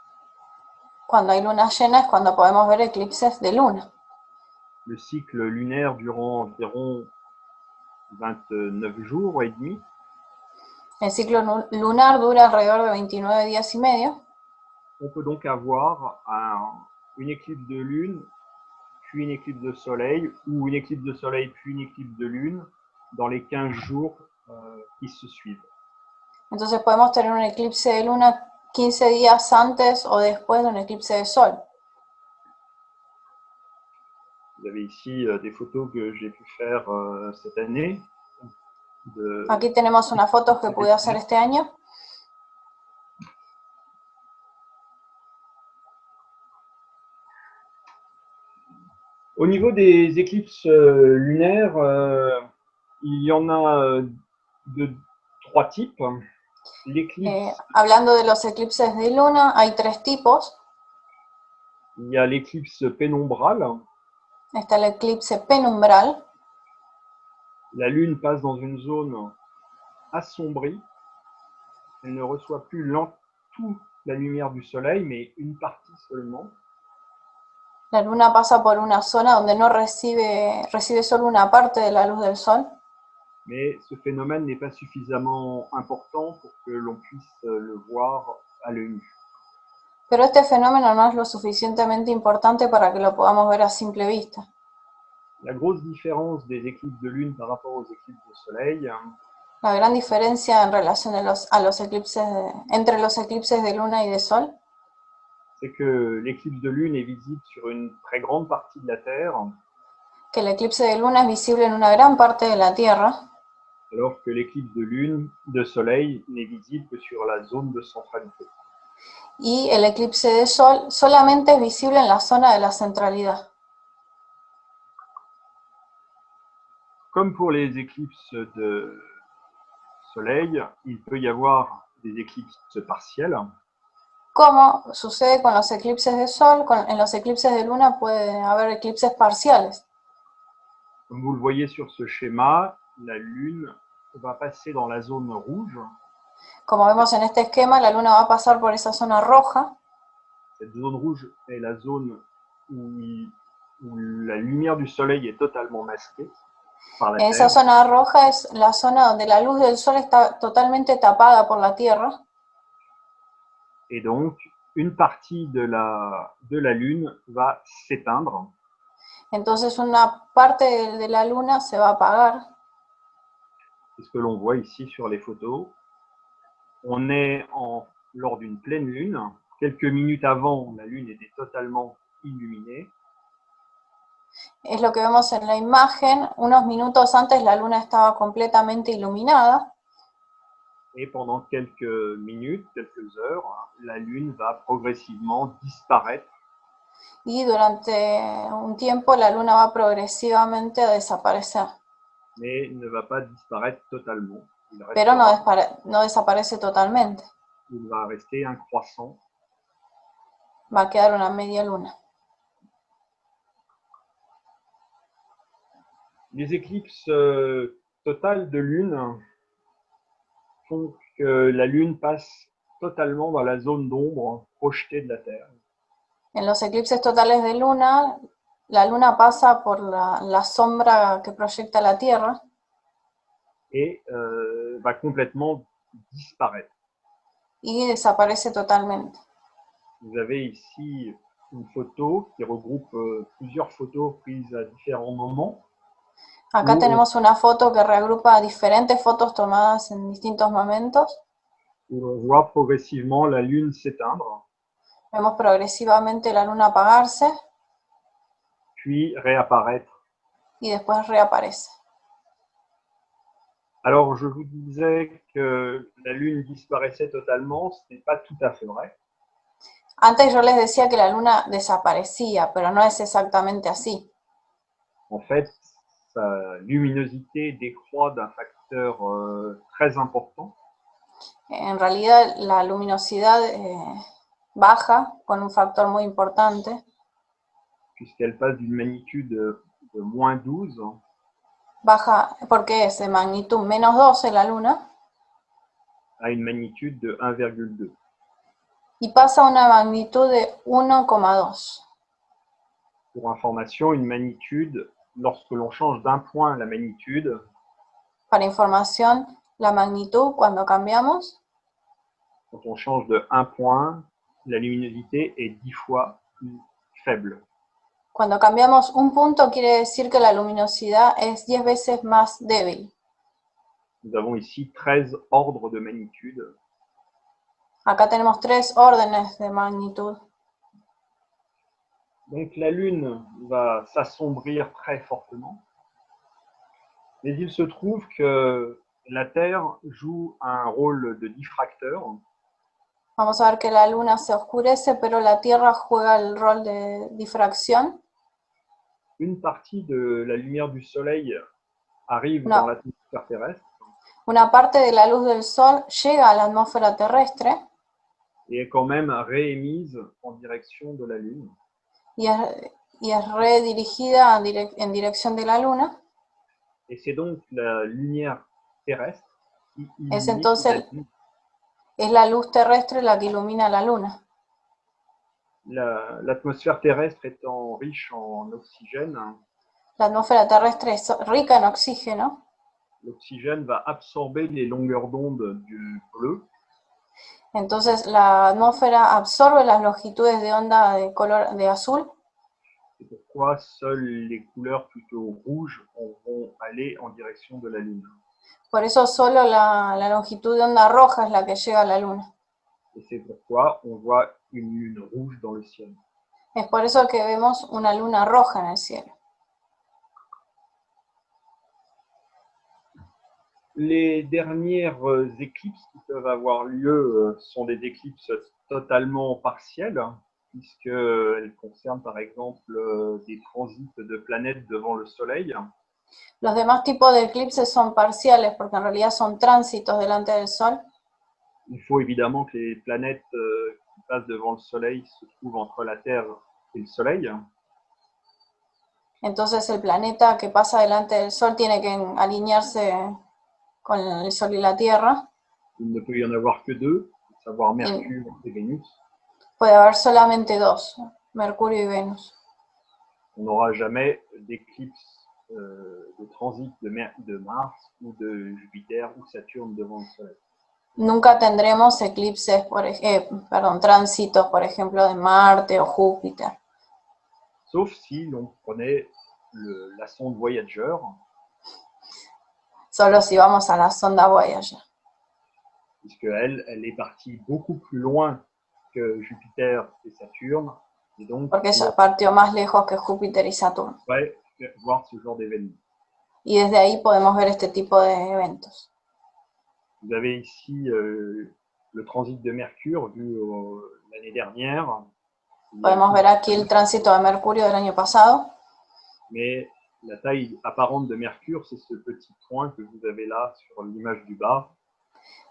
Cuando hay luna llena es cuando podemos ver eclipses de luna. Le cycle lunaire durant environ 29 jours et demi. El ciclo lunar dura alrededor de 29 días y medio. On peut donc avoir une éclipse de lune, puis une éclipse de soleil, ou une éclipse de soleil, puis une éclipse de lune, dans les 15 jours qui se suivent. Entonces podemos tener un eclipse de luna 15 días antes o después de un eclipse de sol. Vous avez ici des photos que j'ai pu faire cette année. Aquí tenemos unas fotos que pude hacer este año. Au niveau des éclipses lunaires, il y en a de 3 types. Hablando de los eclipses de luna, hay 3 tipos. Il y a l'éclipse pénombrale. Está el eclipse penumbral. La lune passe dans une zone assombrie. Elle ne reçoit plus toute la lumière du soleil, mais une partie seulement. La luna pasa por una zona donde no recibe solo una parte de la luz del sol. Mais ce phénomène n'est pas suffisamment important pour que l'on puisse le voir à l'œil nu. Pero este fenómeno no es lo suficientemente importante para que lo podamos ver a simple vista. La grosse différence des éclipses de lune par rapport aux éclipses de soleil, La gran diferencia en relación entre los eclipses de luna y de sol, c'est que l'éclipse de lune est visible sur une très grande partie de la Terre, que el eclipse de luna es visible en una gran parte de la Tierra, alors que l'éclipse de soleil n'est visible que sur la zone de centralité. y el eclipse de sol solamente es visible en la zona de la centralidad. Comme pour les éclipses de soleil, il peut y avoir des éclipses partielles. Como sucede con los eclipses de sol, en los eclipses de luna puede haber eclipses parciales. Comme vous le voyez sur ce schéma, la lune va passer dans la zone rouge. Como vemos en este esquema, la luna va a pasar por esa zona roja. Cette zone rouge est la zone où la lumière du soleil est totalement masquée par la Terre. Esa zona roja es la zona donde la luz del sol está totalmente tapada por la Tierra. Et donc, une partie de la lune va s'éteindre. Entonces una parte de la luna se va a apagar. C'est ce que l'on voit ici sur les photos. On est lors d'une pleine lune. Quelques minutes avant, la lune était totalement illuminée. Es lo que vemos en la imagen. Unos minutos antes la luna estaba completamente iluminada. Et pendant quelques minutes, quelques heures, la lune va progressivement disparaître. Y durante un tiempo la luna va progresivamente a desaparecer. Mais ne va pas disparaître totalement. Pero no desaparece totalmente. Il va rester un croissant. Va a quedar una media luna. Les éclipses totales de lune font que la lune passe totalement dans la zone d'ombre projetée de la Terre. En los eclipses totales de luna, la luna pasa por la sombra que proyecta la Tierra. Et va complètement disparaître. Y desaparece totalmente. Vous avez ici une photo qui regroupe plusieurs photos prises à différents moments. Acá tenemos una foto que reagrupa diferentes fotos tomadas en distintos momentos. Où on voit progressivement la lune s'éteindre. Vemos progresivamente la luna apagarse. Puis réapparaître. Y después reaparece. Alors, je vous disais que la lune disparaissait totalement, ce n'est pas tout à fait vrai. Antes yo les decía que la luna desaparecía, pero no es exactamente así. En fait, sa luminosité décroît d'un facteur très important. En realidad, la luminosidad baja con un factor muy importante. Puisqu'elle passe d'une magnitude de moins 12. Baja, porque es de magnitud menos 12 la luna. À une magnitude de 1,2. Y pasa a una magnitud de 1,2. Pour information, une magnitude, lorsque l'on change d'un point la magnitude. Para información, la magnitud, cuando cambiamos. Quand on change de 1 point, la luminosité est 10 fois plus faible. Cuando cambiamos un punto, quiere decir que la luminosidad es 10 veces más débil. Nous avons ici 13 ordres de magnitude. Acá tenemos 3 órdenes de magnitud. Donc la Lune va s'assombrir très fortement. Mais il se trouve que la Terre joue un rôle de diffracteur. Vamos a ver que la luna se oscurece, pero la Tierra juega el rol de difracción. Une partie de la lumière du Soleil arrive No. dans l'atmosphère terrestre Una parte de la luz del Sol llega a la atmósfera terrestre et est quand même réémise en direction de la Lune. y es redirigida en dirección de la luna. Et c'est donc la lumière terrestre qui Es illumine entonces la Lune. es la luz terrestre la que ilumina la luna. L'atmosphère terrestre étant riche en oxygène, La atmósfera terrestre es rica en oxígeno. l'oxygène va absorber les longueurs d'onde du bleu. Entonces la atmósfera absorbe las longitudes de onda de color de azul. C'est pourquoi seules les couleurs plutôt rouges vont aller en direction de la Lune. Por eso solo la longitud de onda roja es la que llega a la luna. Et c'est pourquoi on voit une lune rouge dans le ciel. Es por eso que vemos una luna roja en el cielo. Les dernières éclipses qui peuvent avoir lieu sont des éclipses totalement partielles, puisqu'elles concernent par exemple des transits de planètes devant le Soleil. Los demás tipos de eclipses son parciales porque en realidad son tránsitos delante del Sol. Il faut évidemment que les planètes qui passent devant le Soleil se trouvent entre la Terre et le Soleil. Entonces el planeta que pasa delante del Sol tiene que alinearse con el Sol y la Tierra. Il ne peut y en avoir que deux, à savoir Mercure et Vénus. Puede haber solamente dos, Mercurio y Venus. On n'aura jamais d'éclipse de transit de Mars ou de Jupiter ou Saturne devant le Soleil. Nunca tendremos eclipses, tránsitos, por ejemplo, de Marte o Júpiter. Sauf si l'on prenait la sonde Voyager. Solo si vamos a la sonda Voyager. Puisqu'elle est partie beaucoup plus loin que Jupiter et Saturne. Et donc, porque ella partió más lejos que Júpiter y Saturno. on pourrait voir ce genre d'événement. Y desde ahí podemos ver este tipo de eventos. Vous avez ici le transit de Mercure vu l'année dernière. Podemos ver aquí el tránsito de Mercurio del año pasado. Mais la taille apparente de Mercure, c'est ce petit point que vous avez là sur l'image du bas.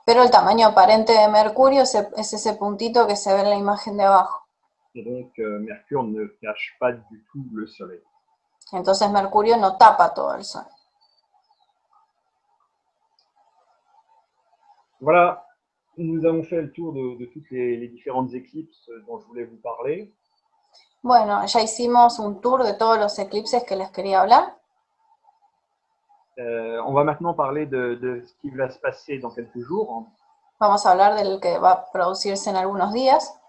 Pero el tamaño aparente de Mercurio es ese puntito que se ve en la imagen de abajo. Et donc, Mercure ne cache pas du tout le Soleil. Entonces Mercurio no tapa todo el Sol. Voilà, nous avons fait le tour de toutes les différentes éclipses dont je voulais vous parler. Bueno, ya hicimos un tour de todos los eclipses que les quería hablar. On va maintenant parler de ce qui va se passer dans quelques jours. Vamos a hablar del que va a producirse en algunos días.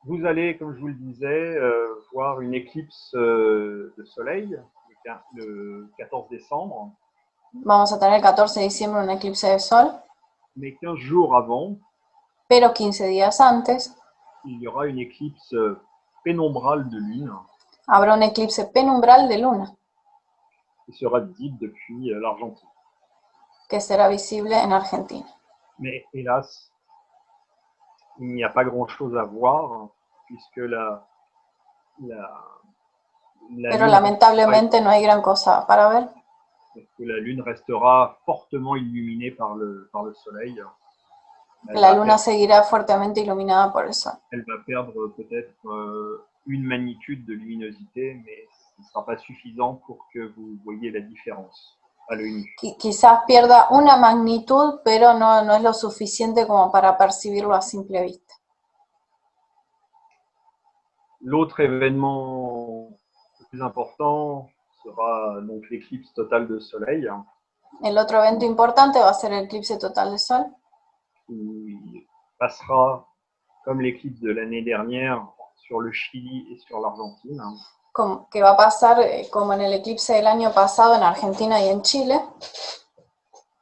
Vous allez, comme je vous le disais, voir une éclipse de soleil le 14 décembre. Vamos a tener el 14 de diciembre un eclipse de sol. Mais 15 jours avant, pero 15 días antes, il y aura une éclipse pénombrale de lune. Habrá un eclipse penumbral de luna. Qui sera visible depuis l'Argentine. Que será visible en Argentina. Mais hélas, il n'y a pas grand-chose à voir, puisque la Pero lamentablemente no hay gran cosa para ver. Que la Lune restera fortement illuminée par le Soleil. La Luna seguirá fuertemente iluminada por el Sol. Elle va perdre peut-être une magnitude de luminosité, mais ce ne sera pas suffisant pour que vous voyiez la différence à l'œil nu. Quizás pierda una magnitud, pero no es lo suficiente como para percibirlo a simple vista. L'autre événement le plus important sera donc l'éclipse totale de soleil. El otro evento importante va a ser el eclipse total de sol. Qui passera comme l'éclipse de l'année dernière sur le Chili et sur l'Argentine. Que va a pasar como en el eclipse del año pasado en Argentina y en Chile.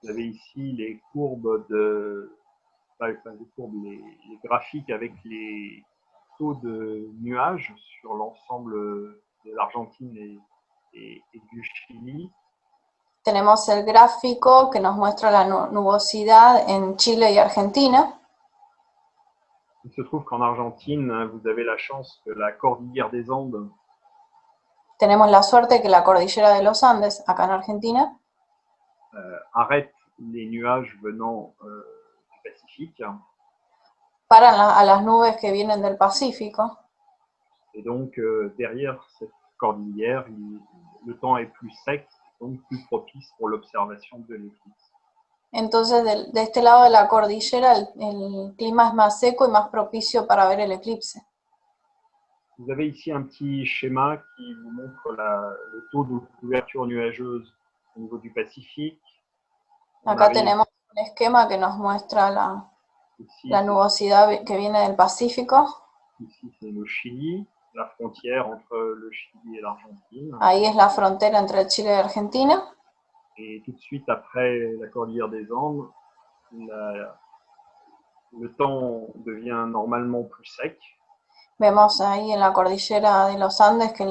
Vous avez ici les courbes les graphiques avec les taux de nuages sur l'ensemble de l'Argentine et du Chili. Tenemos el gráfico que nos muestra la nubosidad en Chile y Argentina. Il se trouve qu'en Argentine, vous avez la chance que la cordillère des Andes Tenemos la suerte que la cordillera de los Andes, acá en Argentina, arrête les nuages venant du Pacifique. paran a las nubes que vienen del Pacífico. Et donc, derrière cette cordillère, le temps est plus sec, donc plus propice pour l'observation de l'éclipse. Entonces, de este lado de la cordillera, el clima es más seco y más propicio para ver el eclipse. Vous avez ici un petit schéma qui vous montre le taux de couverture nuageuse au niveau du Pacifique. Acá tenemos un esquema que nos muestra la nubosidad que viene del Pacífico. Ici, c'est le Chili, la frontière entre le Chili et l'Argentine. Ahí es la frontera entre Chile y Argentina. Et tout de suite après la cordillère des Andes, le temps devient normalement plus sec. Vemos ahí en la cordillera de los Andes que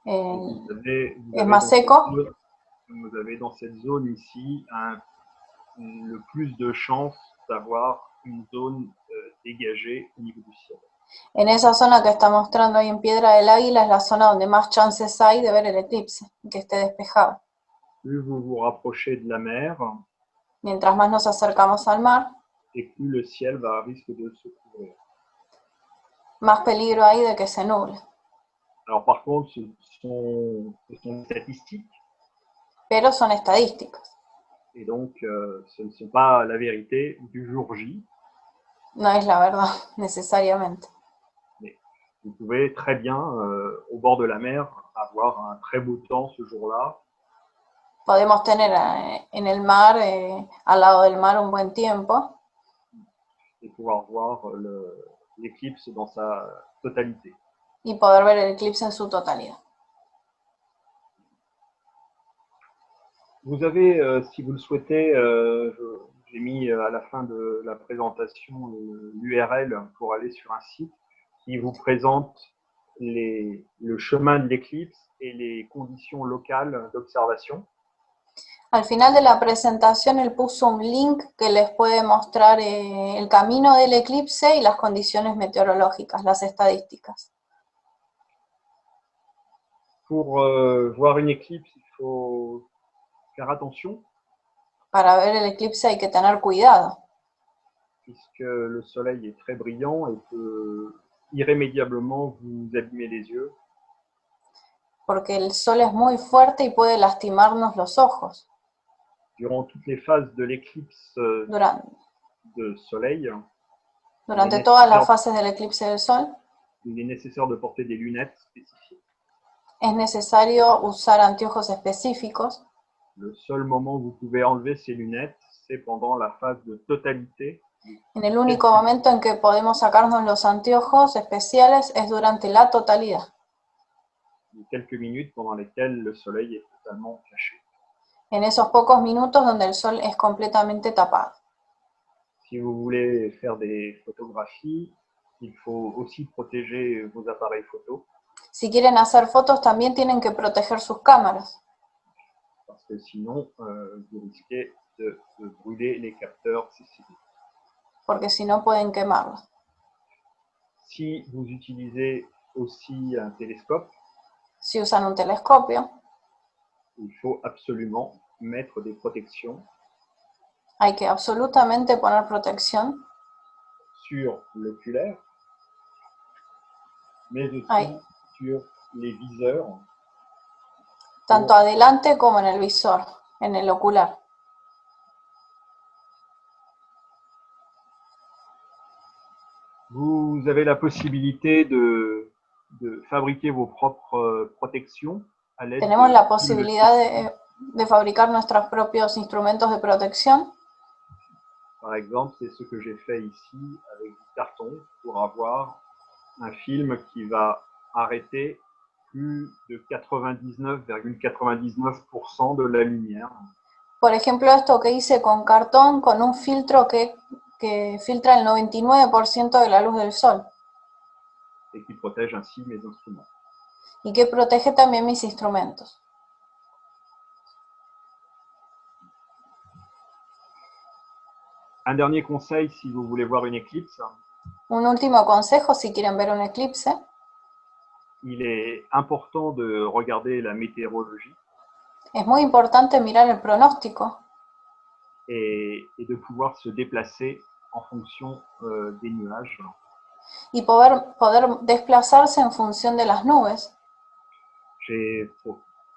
Vous avez es más seco. Vous avez dans cette zone ici le plus de chances d'avoir une zone dégagée au niveau du ciel. En esa zona que está mostrando ahí en Piedra del Águila es la zona donde más chances hay de ver el eclipse, que esté despejado. Plus vous vous rapprochez de la mer, Mientras más nos acercamos al mar, et plus le ciel risque de se couvrir. Más peligro hay de que se nuble. Alors par contre, ce sont statistiques. Pero son estadísticas. Et donc, ce ne sont pas la vérité du jour J. No es la verdad, necesariamente. Mais vous pouvez très bien, au bord de la mer, avoir un très beau temps ce jour-là. Podemos tener en el mar, al lado del mar, un buen tiempo. Et pouvoir voir l'éclipse dans sa totalité. Y poder ver el eclipse en su totalidad. Vous avez, si vous le souhaitez, j'ai mis à la fin de la présentation l'URL pour aller sur un site qui vous présente le chemin de l'éclipse et les conditions locales d'observation. Al final de la presentación, él puso un link que les puede mostrar el camino del eclipse y las condiciones meteorológicas, las estadísticas. Pour voir une éclipse, il faut faire attention. Para ver el eclipse hay que tener cuidado. Puisque le soleil est très brillant et peut irrémédiablement vous abîmer les yeux. Porque el sol es muy fuerte y puede lastimarnos los ojos. Durant toutes les phases de l'éclipse de soleil, durante todas las fases del eclipse del sol, il est nécessaire de porter des lunettes spécifiques. Es necesario usar anteojos específicos. Le seul moment où vous pouvez enlever ces lunettes, c'est pendant la phase de totalité. En el único momento en que podemos sacarnos los anteojos especiales es durante la totalidad. Quelques minutes pendant lesquelles le soleil est totalement caché. En esos pocos minutos donde el sol es completamente tapado. Si vous voulez faire des photographies, il faut aussi protéger vos appareils photo. Si quieren hacer fotos, también tienen que proteger sus cámaras. Parce que sinon, vous risquez de brûler les capteurs CCD. Porque si no pueden quemarlos. Si vous utilisez aussi un télescope, si usan un telescopio, il faut absolument mettre des protections. Hay que absolutamente poner protección sur l'oculaire, mais aussi sur les viseurs. Tanto adelante como en el visor, en el ocular. Vous avez la possibilité de fabriquer vos propres protections à l'aide Tenemos la posibilidad de fabricar nuestros propios instrumentos de protección. Par exemple, c'est ce que j'ai fait ici avec du carton pour avoir un film qui va arrêter plus de 99,99% de la lumière. Por ejemplo, esto que hice con cartón, con un filtro que filtra el 99% de la luz del sol et qui protège ainsi mes instruments. y que protege también mis instrumentos. Un dernier conseil si vous voulez voir une éclipse, Un último consejo si quieren ver un eclipse. il est important de regarder la météorologie Es muy importante mirar el pronóstico et de pouvoir se déplacer en fonction des nuages. y poder desplazarse en función de las nubes. J'ai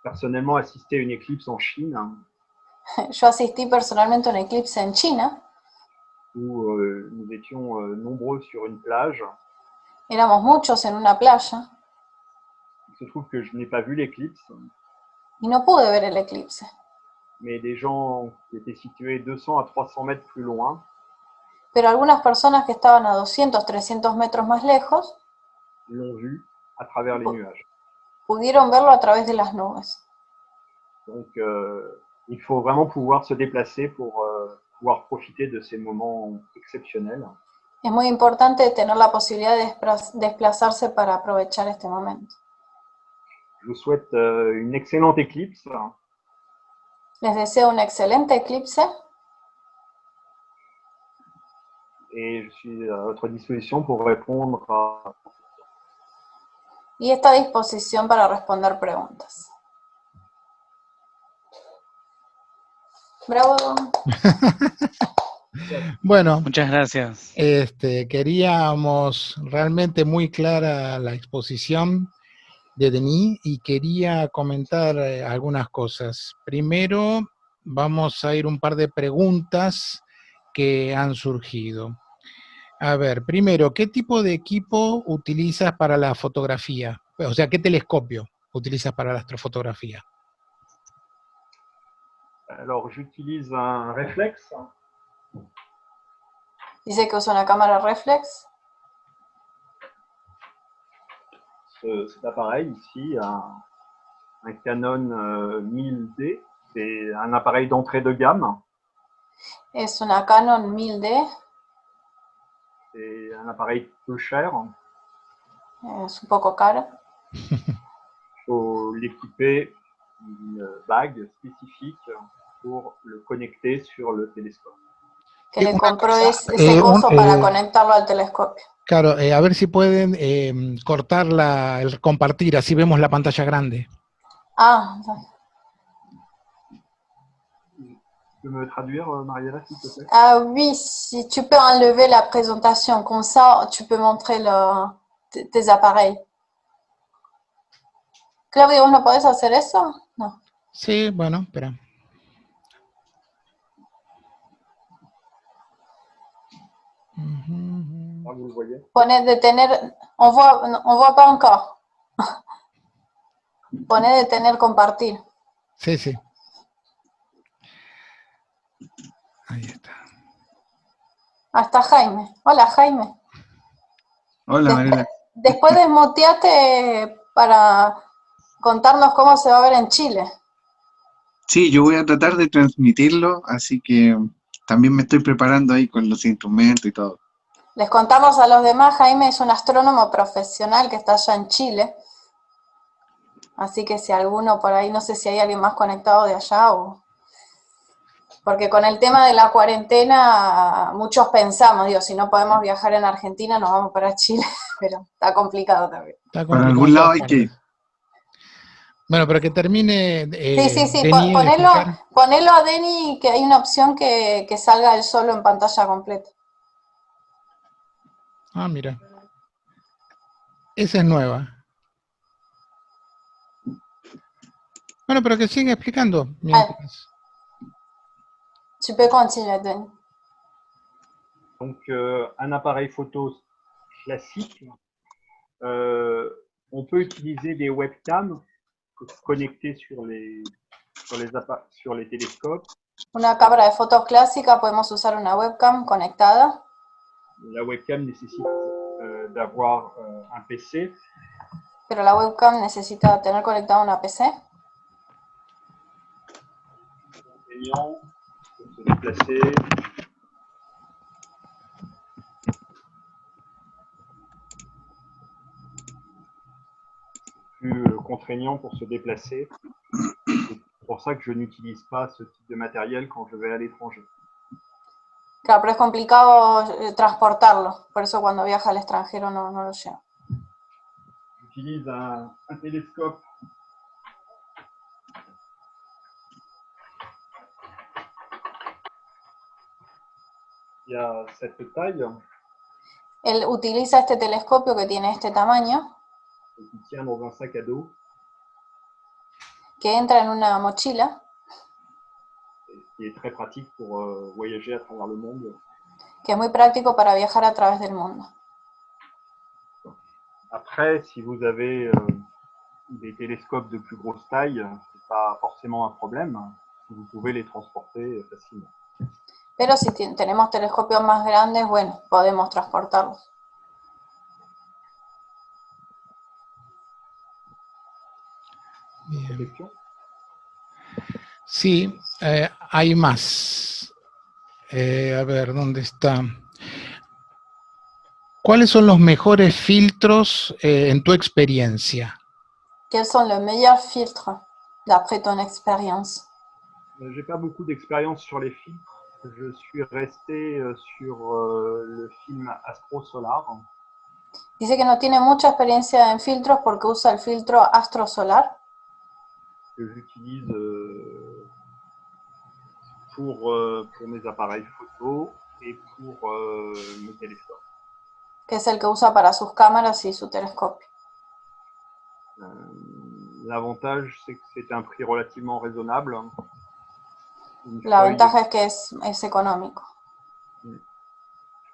personnellement assisté à une éclipse en Chine Yo asistí personalmente a un eclipse en China. où nous étions nombreux sur une plage. Éramos muchos en una playa Il se trouve que je n'ai pas vu l'éclipse, y no pude ver el eclipse. mais des gens qui étaient situés 200 à 300 mètres plus loin Pero algunas personas que estaban a 200, 300 metros más lejos l'ont vu à travers les nuages. pudieron verlo a través de las nubes. Donc, il faut vraiment pouvoir se déplacer pour pouvoir profiter de ces moments exceptionnels. Es muy importante tener la posibilidad de desplazarse para aprovechar este momento. Je vous souhaite une excellente éclipse Les deseo un excelente eclipse et je suis à votre disposition pour répondre à... y está a disposición para responder preguntas. Bravo. Bueno, Muchas gracias. queríamos realmente muy clara la exposición de Denis y quería comentar algunas cosas. Primero, vamos a ir un par de preguntas que han surgido. A ver, primero, ¿qué tipo de equipo utilizas para la fotografía? O sea, ¿qué telescopio utilizas para la astrofotografía? Alors, j'utilise un réflexe. Dice que usa una cámara reflex. Cet appareil ici, un Canon 1000D, c'est un appareil d'entrée de gamme. Es una Canon 1000D. C'est un appareil peu cher. Es un poco cara. Il faut l'équiper d'une bague spécifique pour le connecter sur le télescope. Que le Una compró cosa, ese coso para conectarlo al telescopio. Claro, a ver si pueden cortar el compartir, así vemos la pantalla grande. Ah, Tu peux me traduire, Mariela, s'il te plaît? ah oui, si tu peux enlever la présentation, comme ça tu peux montrer tes appareils. Claudio, ¿vos no podés hacer eso? No. Sí, bueno, espera. Ah, vous le voyez. Ponez detener, on voit pas encore. Ponez detener compartir. Sí, sí. Ahí está. Hasta Jaime. Hola, Jaime. Hola, Mariela. Después desmuteate para contarnos cómo se va a ver en Chile. Sí, yo voy a tratar de transmitirlo, así que también me estoy preparando ahí con los instrumentos y todo. Les contamos a los demás, Jaime es un astrónomo profesional que está allá en Chile. Así que si alguno por ahí, no sé si hay alguien más conectado de allá o... Porque con el tema de la cuarentena, muchos pensamos, digo, si no podemos viajar en Argentina, nos vamos para Chile, pero está complicado también. Está Para complicado algún en lado todas hay que ir. partes. Bueno, pero que termine Sí, Denis de explicar. ponelo a Denny, que hay una opción que salga él solo en pantalla completa. Ah, mira. Esa es nueva. Bueno, pero que siga explicando mientras. Tu peux continuer, Denny. Donc, un appareil photo classique, on peut utiliser des webcams connectées sur les télescopes. Una cámara de fotos clásica, podemos usar una webcam conectada. La webcam nécessite d'avoir un PC. Pero la webcam necesita tener conectada una PC. contraignant pour se déplacer. Plus contraignant pour se déplacer. C'est pour ça que je n'utilise pas ce type de matériel quand je vais à l'étranger. Claro, pero es complicado transportarlo, por eso cuando viaja al extranjero no lo lleva. J'utilise un télescope qui a cette taille. Él utiliza este telescopio que tiene este tamaño, Et qui tient dans un sac à dos. que entra en una mochila, Qui est très pratique pour voyager à travers le monde. que es muy práctico para viajar a través del mundo. Après, si vous avez des télescopes de plus grosse taille, c'est pas forcément un problème. Vous pouvez les transporter facilement. Pero si tenemos telescopios más grandes, bueno, podemos transportarlos. Bien. Question? Sí, hay más. A ver, ¿dónde está? ¿Cuáles son los mejores filtros en tu experiencia? Quels sont les meilleurs filtres, d'après ton expérience? J'ai pas beaucoup d'expérience sur les filtres. Je suis resté sur le film Astro Solar. Dice que no tiene mucha experiencia en filtros porque usa el filtro Astro Solar, Que j'utilise pour mes appareils photo et pour mes télescopes. que es el que usa para sus cámaras y su telescopio. L'avantage, c'est que c'est un prix relativement raisonnable. La ventaja es que es económico.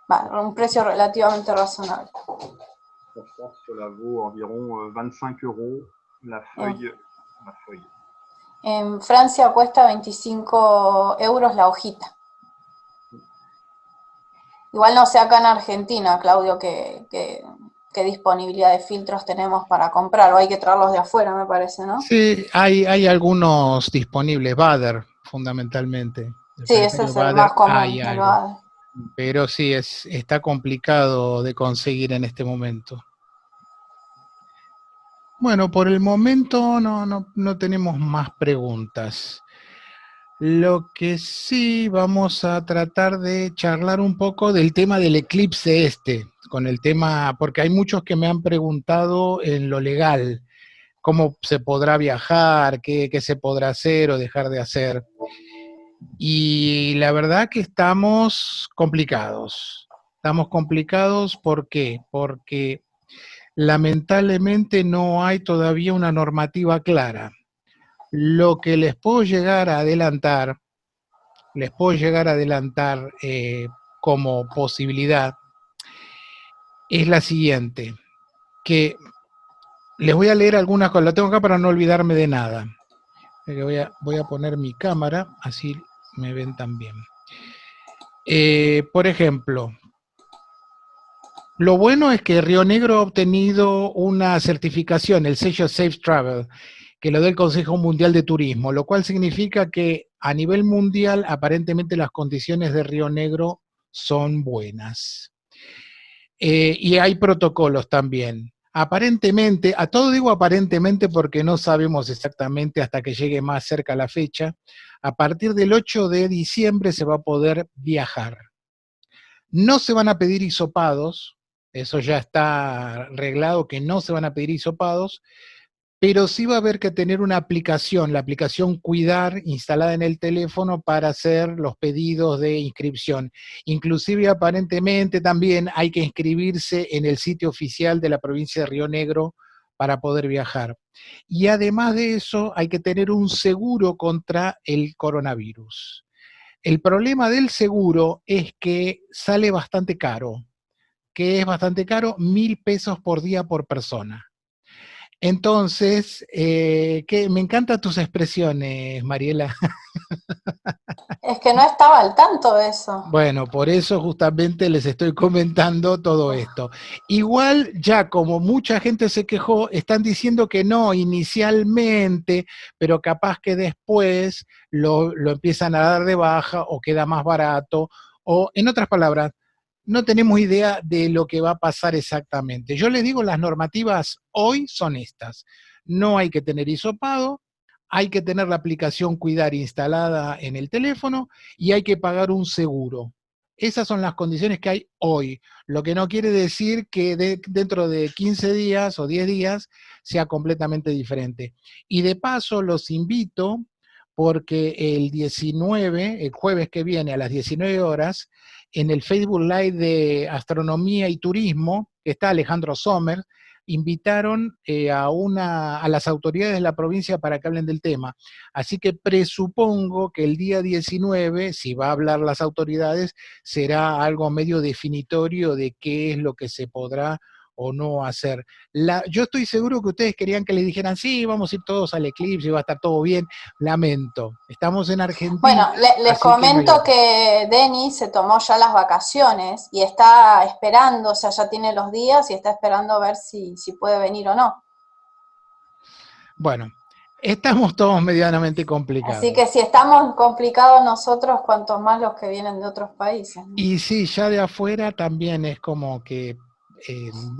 Vale, un precio relativamente razonable. En France, cela vaut environ 25 € la feuille. La feuille. En Francia cuesta 25 euros la hojita. Igual no sé acá en Argentina, Claudio, qué disponibilidad de filtros tenemos para comprar, o hay que traerlos de afuera, me parece, ¿no? Sí, hay algunos disponibles, Bader, fundamentalmente. Sí, ese es el más común, hay el algo. Bader. Pero sí, está complicado de conseguir en este momento. Bueno, por el momento no tenemos más preguntas. Lo que sí vamos a tratar de charlar un poco del tema del eclipse con el tema, porque hay muchos que me han preguntado en lo legal, cómo se podrá viajar, qué se podrá hacer o dejar de hacer. Y la verdad que estamos complicados. Estamos complicados, ¿por qué? Porque lamentablemente no hay todavía una normativa clara. Lo que les puedo llegar a adelantar como posibilidad es la siguiente, que les voy a leer algunas cosas, la tengo acá para no olvidarme de nada. Voy a poner mi cámara, así me ven también. Por ejemplo, lo bueno es que Río Negro ha obtenido una certificación, el sello Safe Travel, que lo da el Consejo Mundial de Turismo, lo cual significa que a nivel mundial aparentemente las condiciones de Río Negro son buenas. Y hay protocolos también. Aparentemente, a todo digo aparentemente porque no sabemos exactamente hasta que llegue más cerca la fecha, a partir del 8 de diciembre se va a poder viajar. No se van a pedir hisopados, eso ya está arreglado que no se van a pedir hisopados, pero sí va a haber que tener una aplicación, la aplicación Cuidar, instalada en el teléfono para hacer los pedidos de inscripción. Inclusive aparentemente también hay que inscribirse en el sitio oficial de la provincia de Río Negro para poder viajar. Y además de eso hay que tener un seguro contra el coronavirus. El problema del seguro es que sale bastante caro. ¿Qué es bastante caro? 1.000 pesos por día por persona. Entonces, me encantan tus expresiones, Mariela. Es que no estaba al tanto de eso. Bueno, por eso justamente les estoy comentando todo esto. Igual ya como mucha gente se quejó, están diciendo que no inicialmente, pero capaz que después lo empiezan a dar de baja o queda más barato, o en otras palabras, no tenemos idea de lo que va a pasar exactamente. Yo les digo, las normativas hoy son estas. No hay que tener hisopado, hay que tener la aplicación Cuidar instalada en el teléfono y hay que pagar un seguro. Esas son las condiciones que hay hoy, lo que no quiere decir que dentro de 15 días o 10 días sea completamente diferente. Y de paso los invito porque el 19, el jueves que viene a las 19 horas, en el Facebook Live de Astronomía y Turismo, que está Alejandro Sommer, invitaron a las autoridades de la provincia para que hablen del tema. Así que presupongo que el día 19, si va a hablar las autoridades, será algo medio definitorio de qué es lo que se podrá o no hacer. Yo estoy seguro que ustedes querían que les dijeran, sí, vamos a ir todos al eclipse, va a estar todo bien. Lamento, estamos en Argentina. Bueno, les comento que Denny se tomó ya las vacaciones y está esperando, o sea, ya tiene los días y está esperando a ver si puede venir o no. Bueno, estamos todos medianamente complicados. Así que si estamos complicados nosotros, cuanto más los que vienen de otros países, ¿no? Y sí, ya de afuera también es como que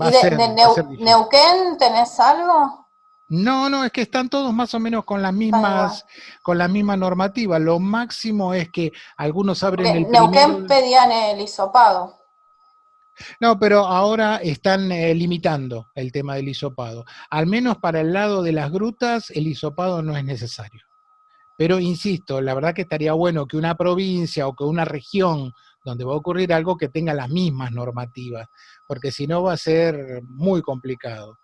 va ¿Y a ser difícil. Neuquén tenés algo? No, es que están todos más o menos con las misma normativa. Lo máximo es que algunos abren Porque el Neuquén primero. pedían el hisopado. No, pero ahora están limitando el tema del hisopado. Al menos para el lado de las grutas, el hisopado no es necesario. Pero insisto, la verdad que estaría bueno que una provincia o que una región donde va a ocurrir algo que tenga las mismas normativas, porque si no va a ser muy complicado.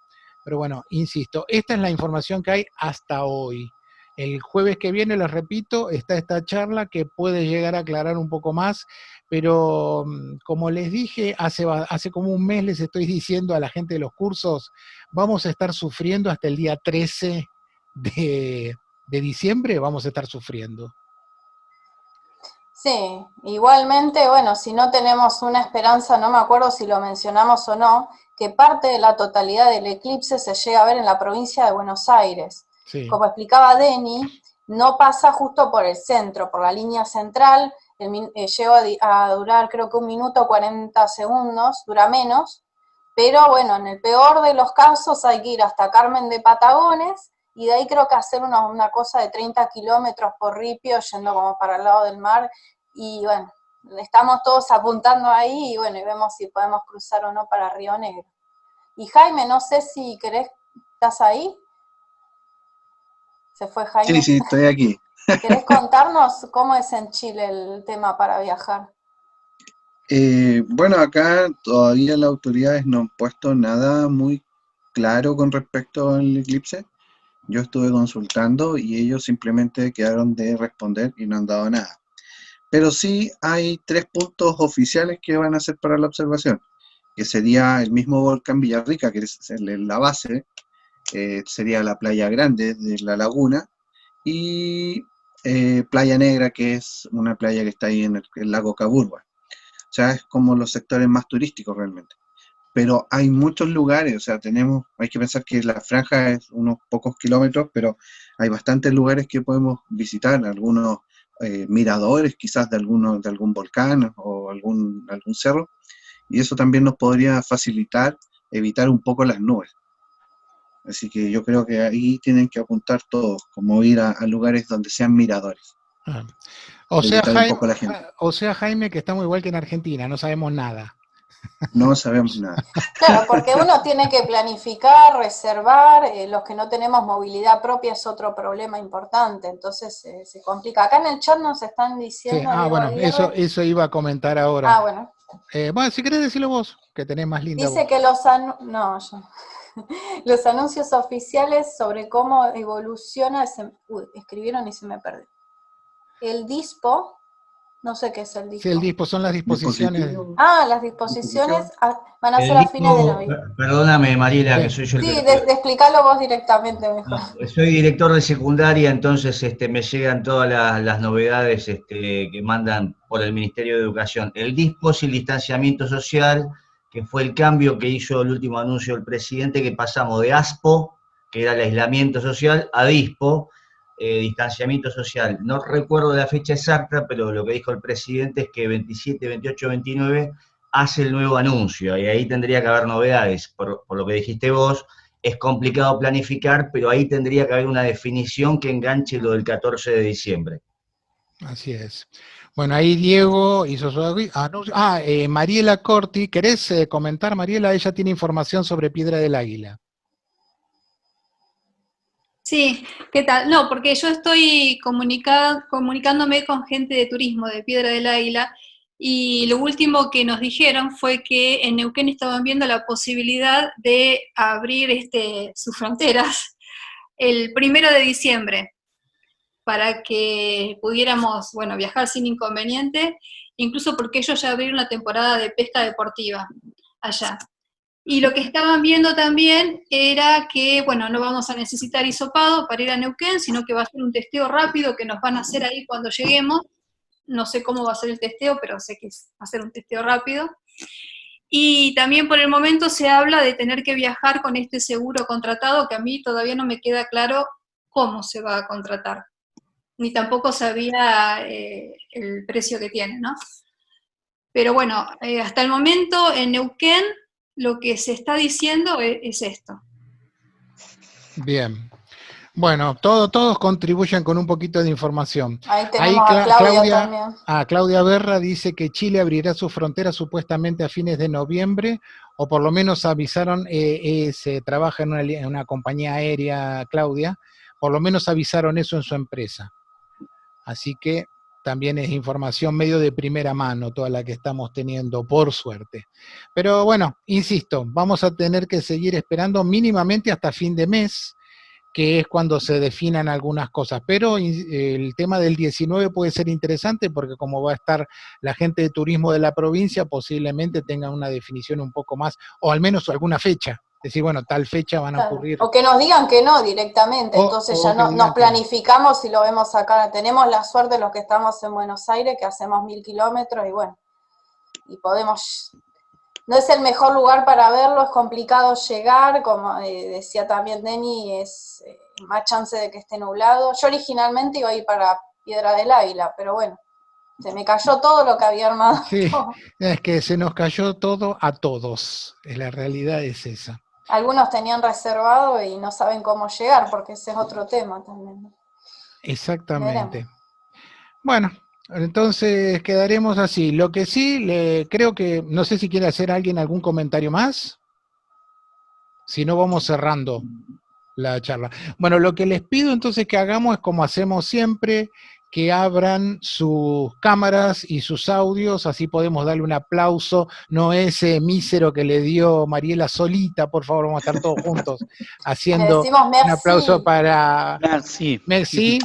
Pero bueno, insisto, esta es la información que hay hasta hoy. El jueves que viene, les repito, está esta charla que puede llegar a aclarar un poco más, pero como les dije, hace como un mes les estoy diciendo a la gente de los cursos, vamos a estar sufriendo hasta el día 13 de diciembre, vamos a estar sufriendo. Sí, igualmente, bueno, si no tenemos una esperanza, no me acuerdo si lo mencionamos o no, que parte de la totalidad del eclipse se llega a ver en la provincia de Buenos Aires. Sí. Como explicaba Denny, no pasa justo por el centro, por la línea central, llega a durar creo que 1 minuto 40 segundos, dura menos, pero bueno, en el peor de los casos hay que ir hasta Carmen de Patagones, y de ahí creo que hacer una cosa de 30 kilómetros por ripio, yendo como para el lado del mar, y bueno, estamos todos apuntando ahí, y bueno, y vemos si podemos cruzar o no para Río Negro. Y Jaime, no sé si querés, ¿estás ahí? ¿Se fue Jaime? Sí, estoy aquí. ¿Querés contarnos cómo es en Chile el tema para viajar? Bueno, acá todavía las autoridades no han puesto nada muy claro con respecto al eclipse. Yo estuve consultando y ellos simplemente quedaron de responder y no han dado nada. Pero sí hay 3 puntos oficiales que van a ser para la observación, que sería el mismo volcán Villarrica, que es la base, sería la Playa Grande de la laguna, y Playa Negra, que es una playa que está ahí en el lago Caburba. O sea, es como los sectores más turísticos realmente. Pero hay muchos lugares, o sea, hay que pensar que la franja es unos pocos kilómetros, pero hay bastantes lugares que podemos visitar, algunos miradores quizás de algún volcán o algún cerro, y eso también nos podría facilitar evitar un poco las nubes. Así que yo creo que ahí tienen que apuntar todos, como ir a lugares donde sean miradores. O sea, Evitar un poco la gente. Jaime, que estamos igual que en Argentina, no sabemos nada. No sabemos nada. Claro, porque uno tiene que planificar, reservar, los que no tenemos movilidad propia es otro problema importante, entonces se complica. Acá en el chat nos están diciendo... Sí, bueno, eso iba a comentar ahora. Ah, bueno. Bueno, si querés decirlo vos, que tenés más linda Dice voz. que los anuncios oficiales sobre cómo evoluciona, escribieron y se me perdió. El DISPO, No sé qué es el dispo. Sí, el dispo son las disposiciones. Las disposiciones van a ser a fines de noviembre. Perdóname, Mariela, Sí. que soy yo el Sí, que... de explicarlo vos directamente mejor. Soy director de secundaria, entonces me llegan todas las novedades que mandan por el Ministerio de Educación. El dispo es el distanciamiento social, que fue el cambio que hizo el último anuncio del presidente, que pasamos de ASPO, que era el aislamiento social, a dispo, distanciamiento social. No recuerdo la fecha exacta, pero lo que dijo el presidente es que 27, 28, 29 hace el nuevo anuncio, y ahí tendría que haber novedades. Por lo que dijiste vos, es complicado planificar, pero ahí tendría que haber una definición que enganche lo del 14 de diciembre. Así es. Bueno, ahí Diego hizo su anuncio. Mariela Corti, ¿querés comentar, Mariela? Ella tiene información sobre Piedra del Águila. Sí, ¿qué tal? No, porque yo estoy comunicándome con gente de turismo de Piedra del Águila, y lo último que nos dijeron fue que en Neuquén estaban viendo la posibilidad de abrir sus fronteras el 1 de diciembre, para que pudiéramos, viajar sin inconveniente, incluso porque ellos ya abrieron la temporada de pesca deportiva allá. Y lo que estaban viendo también era que, no vamos a necesitar hisopado para ir a Neuquén, sino que va a ser un testeo rápido que nos van a hacer ahí cuando lleguemos. No sé cómo va a ser el testeo, pero sé que va a ser un testeo rápido. Y también por el momento se habla de tener que viajar con este seguro contratado, que a mí todavía no me queda claro cómo se va a contratar. Ni tampoco sabía el precio que tiene, ¿no? Pero hasta el momento en Neuquén lo que se está diciendo es esto. Bien. Bueno, todos contribuyen con un poquito de información. Ahí tenemos a Claudia también. Claudia Berra dice que Chile abrirá sus fronteras supuestamente a fines de noviembre, o por lo menos avisaron, se trabaja en una compañía aérea, Claudia, por lo menos avisaron eso en su empresa. Así que también es información medio de primera mano toda la que estamos teniendo, por suerte. Pero bueno, insisto, vamos a tener que seguir esperando mínimamente hasta fin de mes, que es cuando se definan algunas cosas. Pero el tema del 19 puede ser interesante, porque como va a estar la gente de turismo de la provincia, posiblemente tengan una definición un poco más, o al menos alguna fecha. Decir, tal fecha van a ocurrir. O que nos digan que no directamente, entonces ya nos planificamos y lo vemos acá. Tenemos la suerte los que estamos en Buenos Aires, que hacemos 1000 kilómetros y podemos... No es el mejor lugar para verlo, es complicado llegar, como decía también Denny, es más chance de que esté nublado. Yo originalmente iba a ir para Piedra del Águila, pero se me cayó todo lo que había armado. Sí, es que se nos cayó todo a todos, la realidad es esa. Algunos tenían reservado y no saben cómo llegar, porque ese es otro tema también. Exactamente. Bueno, entonces quedaremos así. Lo que sí, creo que, no sé si quiere hacer alguien algún comentario más. Si no, vamos cerrando la charla. Bueno, lo que les pido entonces que hagamos es como hacemos siempre, que abran sus cámaras y sus audios, así podemos darle un aplauso, no ese mísero que le dio Mariela solita, por favor, vamos a estar todos juntos haciendo un aplauso para... Merci. Merci.